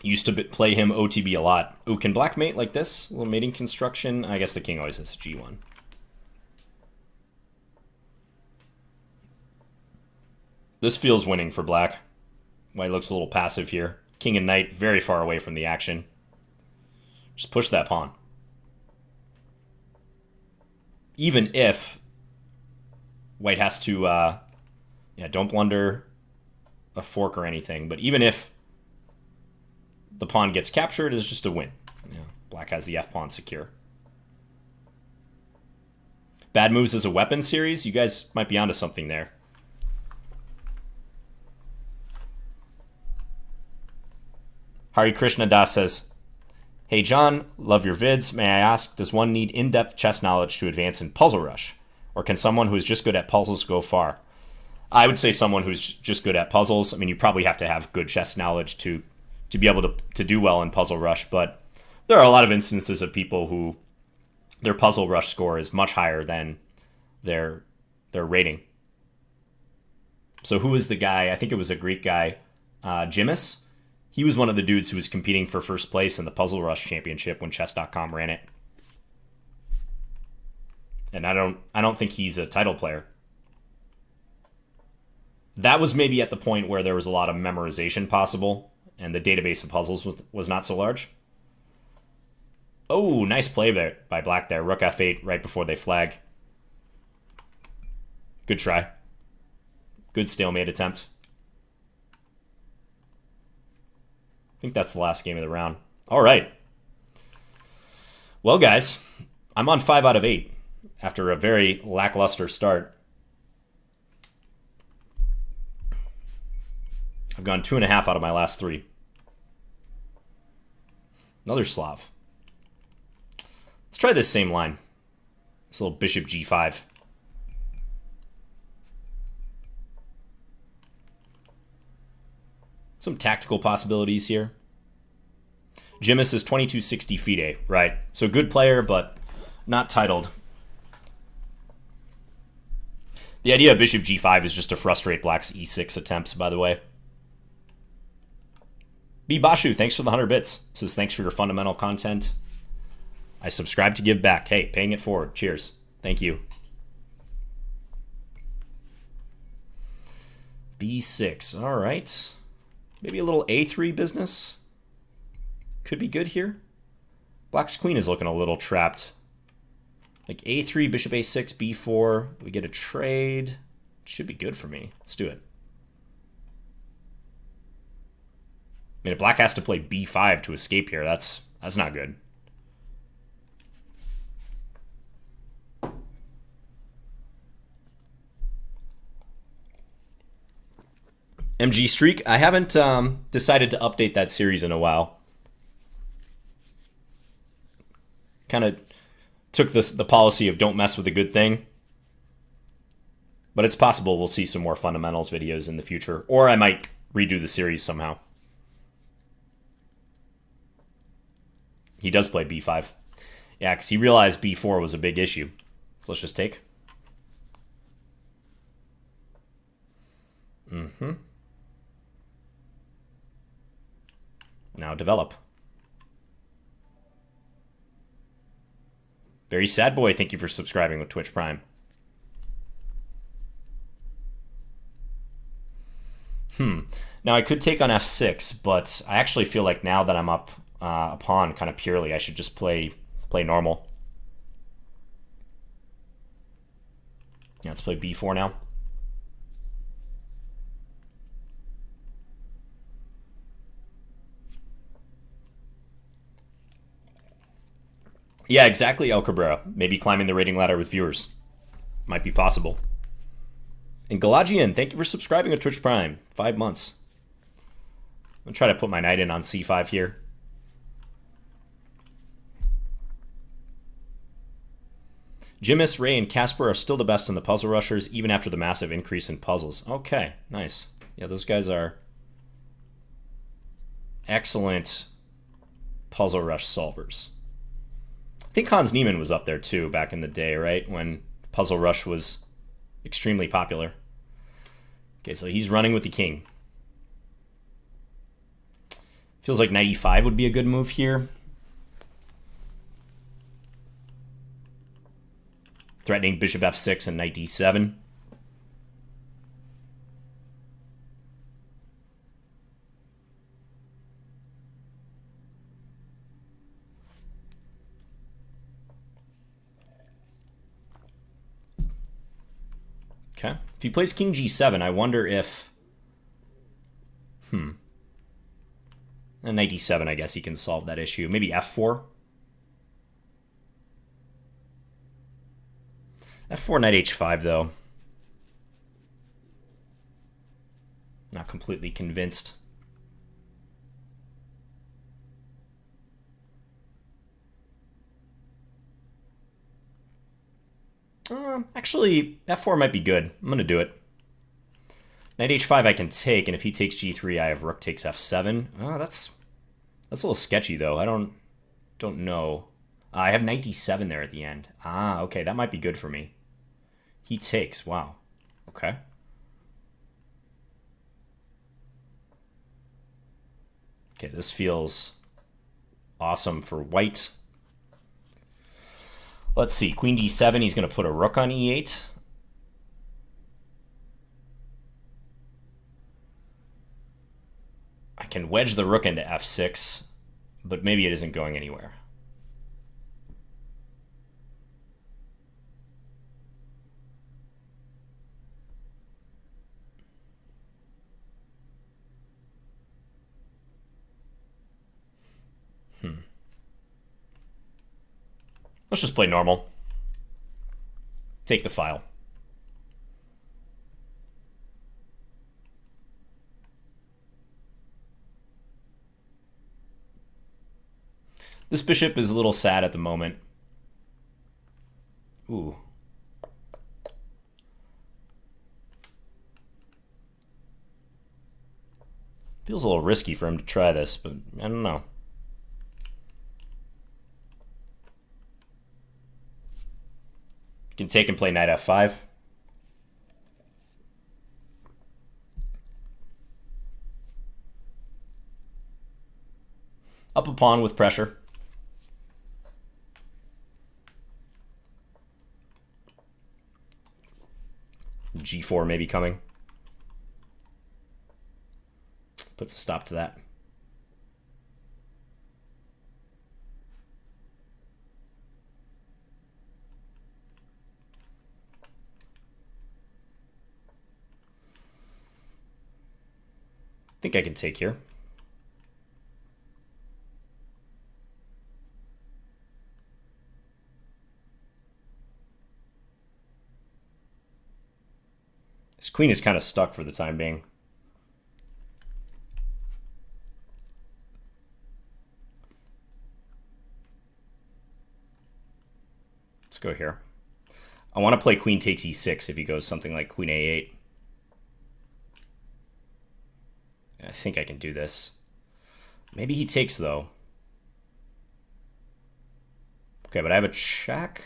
Used to play him OTB a lot. Ooh, can black mate like this? A little mating construction. I guess the king always has g1. This feels winning for black. White looks a little passive here. King and knight very far away from the action. Just push that pawn. Even if white has to, yeah, don't blunder a fork or anything, but even if the pawn gets captured, it's just a win. Yeah, black has the f-pawn secure. Bad moves as a weapon series? You guys might be onto something there. Hari Krishna Das says, hey John, love your vids. May I ask, does one need in-depth chess knowledge to advance in Puzzle Rush? Or can someone who is just good at puzzles go far? I would say someone who's just good at puzzles. I mean, you probably have to have good chess knowledge to be able to do well in Puzzle Rush, but there are a lot of instances of people who their Puzzle Rush score is much higher than their rating. So who is the guy? I think it was a Greek guy, Jimis. He was one of the dudes who was competing for first place in the Puzzle Rush Championship when Chess.com ran it. And I don't think he's a title player. That was maybe at the point where there was a lot of memorization possible, and the database of puzzles was not so large. Oh, nice play there by black there. Rook f8 right before they flag. Good try. Good stalemate attempt. I think that's the last game of the round. All right. Well, guys, I'm on 5 out of 8 after a very lackluster start. I've gone 2.5 out of my last 3. Another Slav. Let's try this same line. This little bishop g5. Some tactical possibilities here. Jimis is 2260 FIDE, right? So good player, but not titled. The idea of bishop g5 is just to frustrate black's e6 attempts, by the way. B. Bashu, thanks for the 100 bits. Says, thanks for your fundamental content. I subscribe to give back. Hey, paying it forward. Cheers. Thank you. B6. All right. Maybe a little a3 business. Could be good here. Black's queen is looking a little trapped. Like a3, bishop a6, b4. We get a trade. Should be good for me. Let's do it. I mean, if black has to play b5 to escape here, that's not good. MG Streak. I haven't decided to update that series in a while. Kind of took the policy of don't mess with a good thing. But it's possible we'll see some more fundamentals videos in the future. Or I might redo the series somehow. He does play b5. Yeah, because he realized b4 was a big issue. So let's just take. Now develop. Very sad boy, thank you for subscribing with Twitch Prime. Now I could take on f6, but I actually feel like now that I'm up a pawn kind of purely, I should just play normal. Yeah, let's play b4 now. Yeah, exactly, El Cabrera. Maybe climbing the rating ladder with viewers. Might be possible. And Galagian, thank you for subscribing to Twitch Prime. 5 months. I'm going to try to put my knight in on c5 here. Jimis, Ray, and Casper are still the best in the puzzle rushers, even after the massive increase in puzzles. Okay, nice. Yeah, those guys are excellent puzzle rush solvers. I think Hans Niemann was up there too back in the day, right? When Puzzle Rush was extremely popular. Okay, so he's running with the king. Feels like knight e5 would be a good move here. Threatening bishop f6 and knight d7. Okay. If he plays king g7, I wonder if... And knight d7, I guess he can solve that issue. Maybe f4? f4, knight h5, though. Not completely convinced. Actually, f4 might be good. I'm going to do it. Knight h5 I can take, and if he takes g3, I have rook takes f7. Oh, that's a little sketchy, though. I don't know. I have knight d7 there at the end. Ah, okay, that might be good for me. He takes. Wow. Okay. Okay, this feels awesome for white. Let's see, queen d7, he's going to put a rook on e8. I can wedge the rook into f6, but maybe it isn't going anywhere. Let's just play normal. Take the file. This bishop is a little sad at the moment. Ooh. Feels a little risky for him to try this, but I don't know. Can take and play knight f5. up a pawn with pressure. G4 maybe coming. Puts a stop to that. I think I can take here. This queen is kind of stuck for the time being. Let's go here. I want to play queen takes e6 if he goes something like queen a8. I think I can do this. Maybe he takes, though. Okay, but I have a check.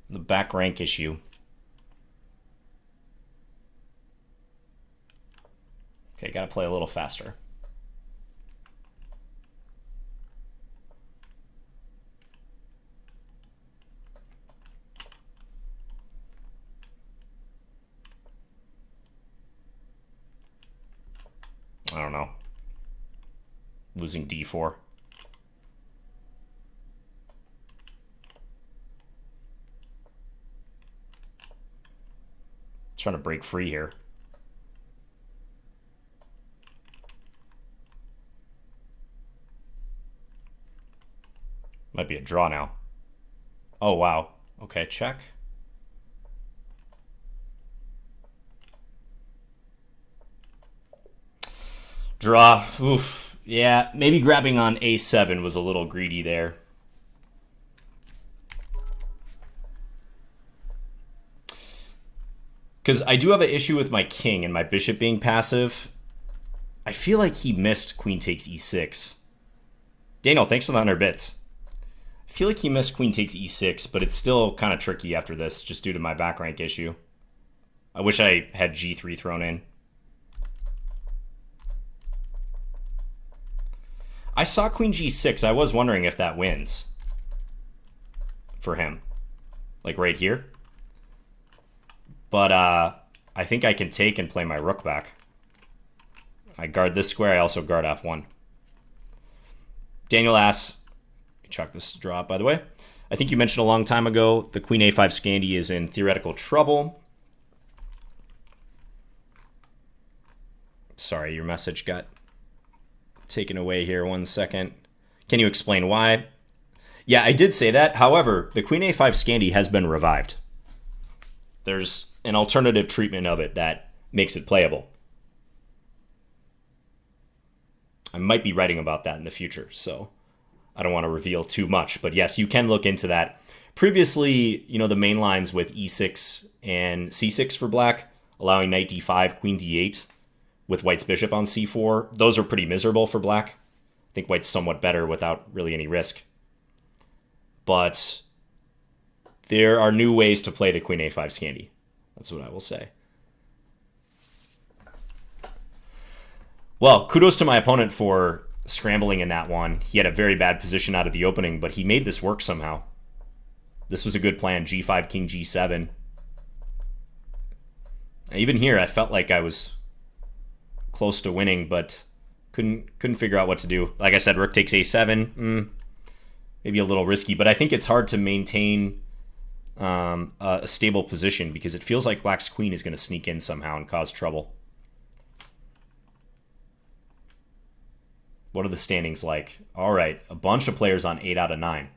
The back rank issue. Okay, gotta play a little faster. I don't know. Losing d4. Trying to break free here. Might be a draw now. Oh, wow. Okay, check. Draw. Oof. Yeah, maybe grabbing on a7 was a little greedy there. Because I do have an issue with my king and my bishop being passive. I feel like he missed queen takes e6. Daniel, thanks for the 100 bits. I feel like he missed queen takes e6, but it's still kind of tricky after this, just due to my back rank issue. I wish I had g3 thrown in. I saw queen g6. I was wondering if that wins for him. Like right here. But I think I can take and play my rook back. I guard this square. I also guard f1. Daniel asks, chuck this draw up, by the way. I think you mentioned a long time ago the queen a5 Scandi is in theoretical trouble. Sorry, your message got taken away here. 1 second. Can you explain why? Yeah, I did say that. However, the queen a5 Scandi has been revived. There's an alternative treatment of it that makes it playable. I might be writing about that in the future, so I don't want to reveal too much. But yes, you can look into that. Previously, you know, the main lines with e6 and c6 for black, allowing knight d5, queen d8 with white's bishop on c4, those are pretty miserable for black. I think white's somewhat better without really any risk. But there are new ways to play the queen a5 Scandi. That's what I will say. Well, kudos to my opponent for scrambling in that one. He had a very bad position out of the opening, but he made this work somehow. This was a good plan. g5, king g7. Even here, I felt like I was close to winning, but couldn't figure out what to do. Like I said, rook takes a7. Maybe a little risky, but I think it's hard to maintain a stable position because it feels like black's queen is going to sneak in somehow and cause trouble. What are the standings like? All right, a bunch of players on 8 out of 9.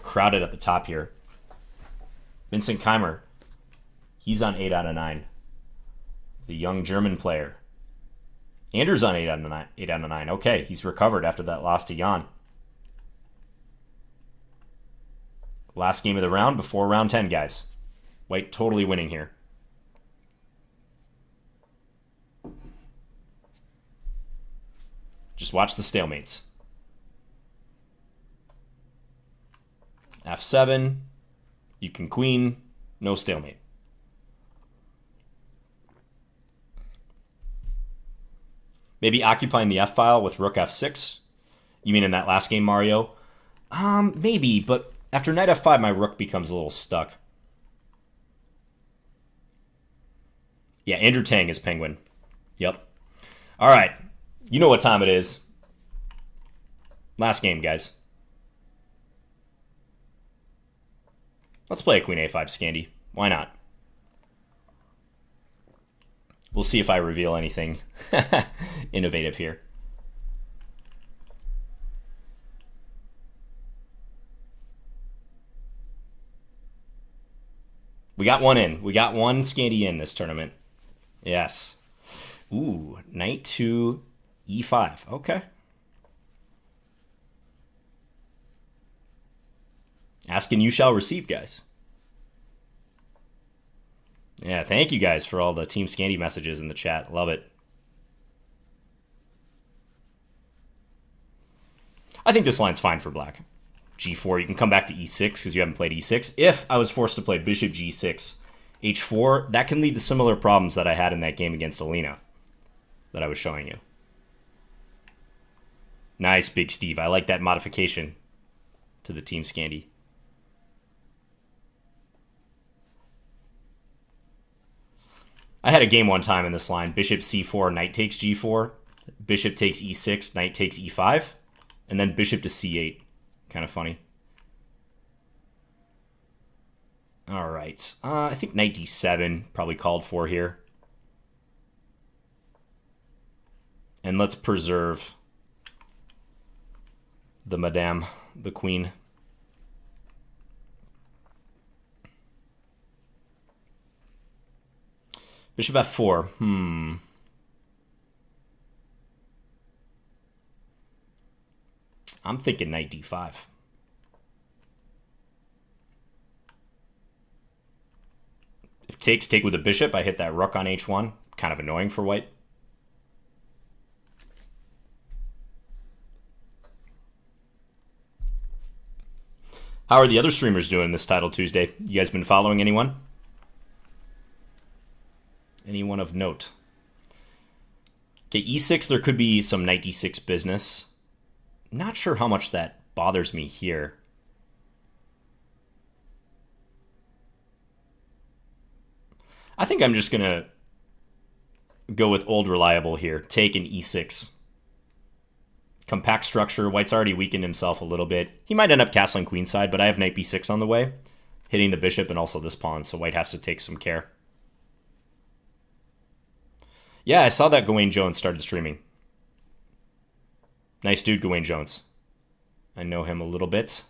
Crowded at the top here. Vincent Keimer, he's on 8 out of 9. The young German player. Andrew's on 8 out of 9. 8 out of 9. Okay, he's recovered after that loss to Jan. Last game of the round before round 10, guys. White totally winning here. Just watch the stalemates. f7. You can queen. No stalemate. Maybe occupying the f-file with rook f6? You mean in that last game, Mario? Maybe, but after knight f5, my rook becomes a little stuck. Yeah, Andrew Tang is Penguin. Yep. All right. You know what time it is. Last game, guys. Let's play a queen a5 Scandi. Why not? We'll see if I reveal anything innovative here. We got one in. We got one Scandi in this tournament. Yes. Ooh, knight to e5. Okay. Ask and you shall receive, guys. Yeah, thank you guys for all the Team Scandi messages in the chat. Love it. I think this line's fine for black. G4, you can come back to e6 because you haven't played e6. If I was forced to play bishop g6, h4, that can lead to similar problems that I had in that game against Alina that I was showing you. Nice, Big Steve. I like that modification to the Team Scandi. I had a game one time in this line. Bishop c4, knight takes g4. Bishop takes e6, knight takes e5. And then bishop to c8. Kind of funny. All right. I think knight d7 probably called for here. And let's preserve the madame, the queen. Bishop f4. I'm thinking knight d5. If takes take with a bishop, I hit that rook on h1. Kind of annoying for white. How are the other streamers doing this Title Tuesday? You guys been following anyone? Anyone of note? Okay, e6, there could be some knight d6 business. Not sure how much that bothers me here. I think I'm just going to go with old reliable here. Take an e6. Compact structure. White's already weakened himself a little bit. He might end up castling queenside, but I have knight b6 on the way, hitting the bishop and also this pawn, so white has to take some care. Yeah, I saw that Gawain Jones started streaming. Nice dude, Gawain Jones. I know him a little bit.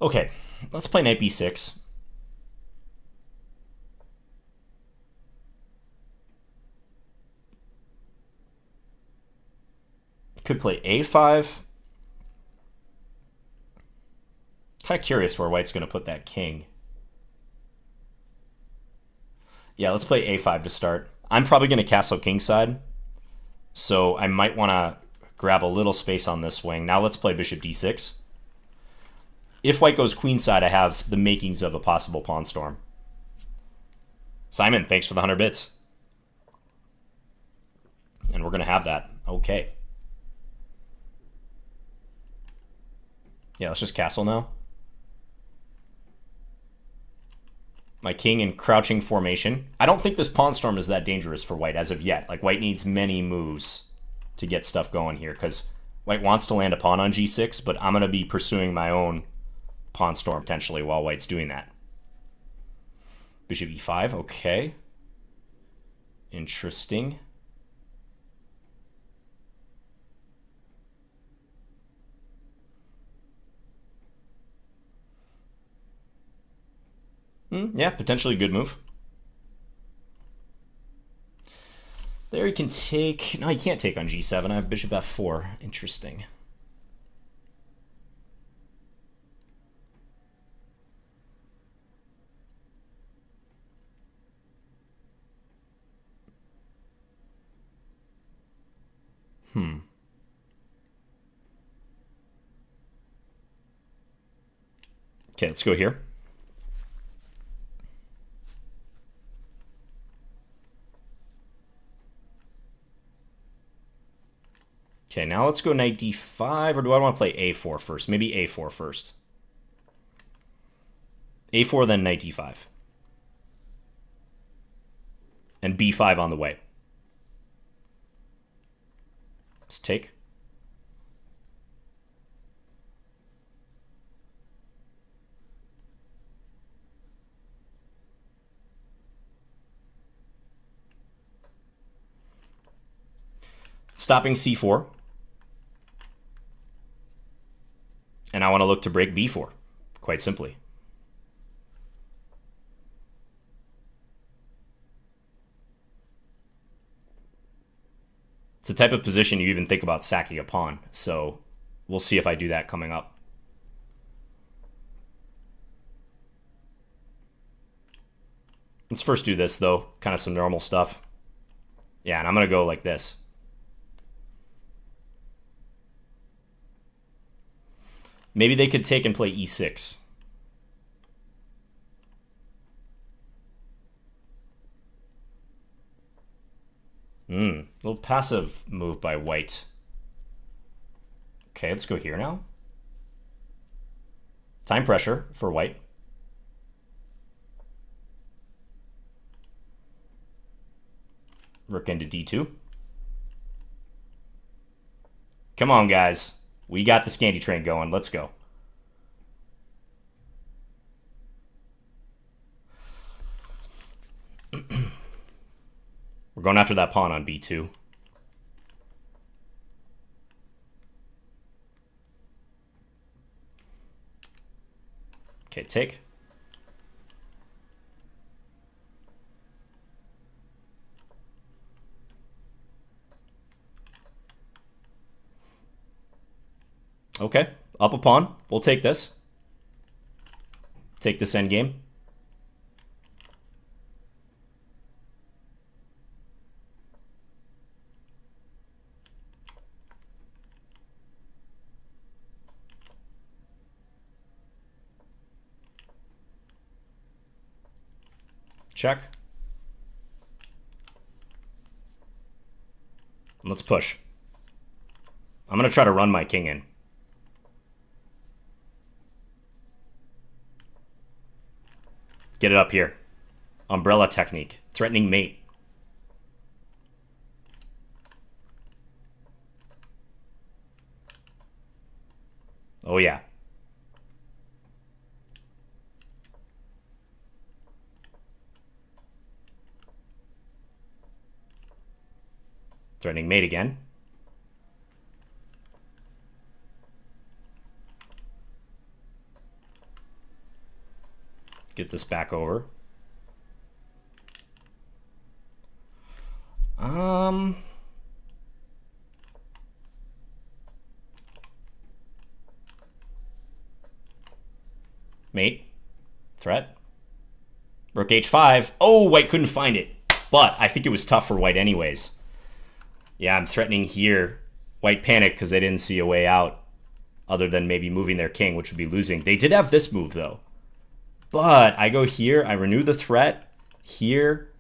Okay, let's play knight b6. Could play a5. Kind of curious where white's going to put that king. Yeah, let's play a5 to start. I'm probably going to castle kingside, so I might want to grab a little space on this wing. Now let's play bishop d6. If white goes queenside, I have the makings of a possible pawn storm. Simon, thanks for the 100 bits. And we're going to have that. Okay. Yeah, let's just castle now. My king in crouching formation. I don't think this pawn storm is that dangerous for white as of yet. Like, white needs many moves to get stuff going here, because white wants to land a pawn on g6, but I'm going to be pursuing my own pawn storm potentially while white's doing that. Bishop e5, okay. Interesting. Yeah, potentially a good move. There he can take... No, he can't take on g7. I have bishop f4. Interesting. Okay, let's go here. Okay, now let's go knight d5, or do I want to play a4 first? Maybe a4 first. a4, then knight d5. And b5 on the way. Let's take. Stopping c4. And I want to look to break b4, quite simply. It's the type of position you even think about sacking a pawn, so we'll see if I do that coming up. Let's first do this, though, kind of some normal stuff. Yeah, and I'm going to go like this. Maybe they could take and play e6. Little passive move by white. Okay, let's go here now. Time pressure for white. Rook into d2. Come on, guys. We got the Scandi train going. Let's go. We're going after that pawn on b2. Okay, take. Okay, up a pawn. We'll take this. Take this endgame. Check. Let's push. I'm going to try to run my king in. Get it up here. Umbrella technique. Threatening mate. Oh, yeah. Threatening mate again. Get this back over. Mate. Threat. Rook h5. Oh, white couldn't find it. But I think it was tough for white anyways. Yeah, I'm threatening here. White panicked because they didn't see a way out other than maybe moving their king, which would be losing. They did have this move, though. But I go here. I renew the threat. Here.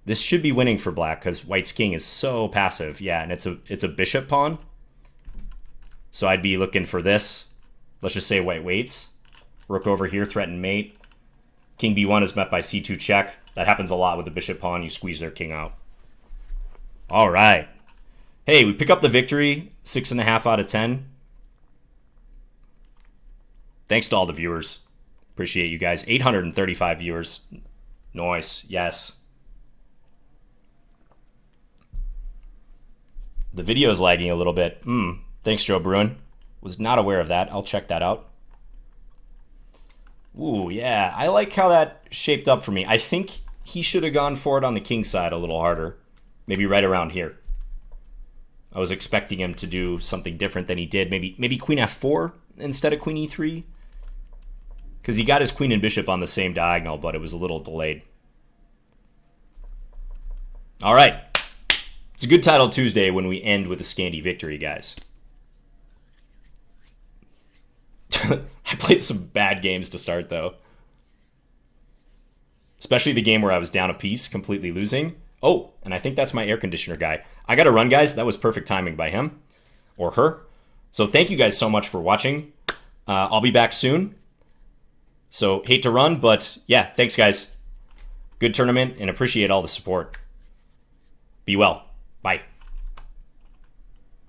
This should be winning for black because white's king is so passive. Yeah, and it's a bishop pawn. So I'd be looking for this. Let's just say white waits. Rook over here, threaten mate. King b1 is met by c2 check. That happens a lot with the bishop pawn. You squeeze their king out. All right. Hey, we pick up the victory. 6.5 out of 10. Thanks to all the viewers. Appreciate you guys. 835 viewers. Nice. Yes. The video is lagging a little bit. Thanks, Joe Bruin. Was not aware of that. I'll check that out. Ooh, yeah. I like how that shaped up for me. I think he should have gone for it on the king side a little harder. Maybe right around here. I was expecting him to do something different than he did. Maybe queen f4 instead of queen e3. Because he got his queen and bishop on the same diagonal, but it was a little delayed. All right. It's a good title Tuesday when we end with a Scandi victory, guys. I played some bad games to start, though. Especially the game where I was down a piece, completely losing. Oh, and I think that's my air conditioner guy. I got to run, guys. That was perfect timing by him. or her. So thank you guys so much for watching. I'll be back soon. So hate to run, but yeah, thanks guys. Good tournament and appreciate all the support. Be well. Bye.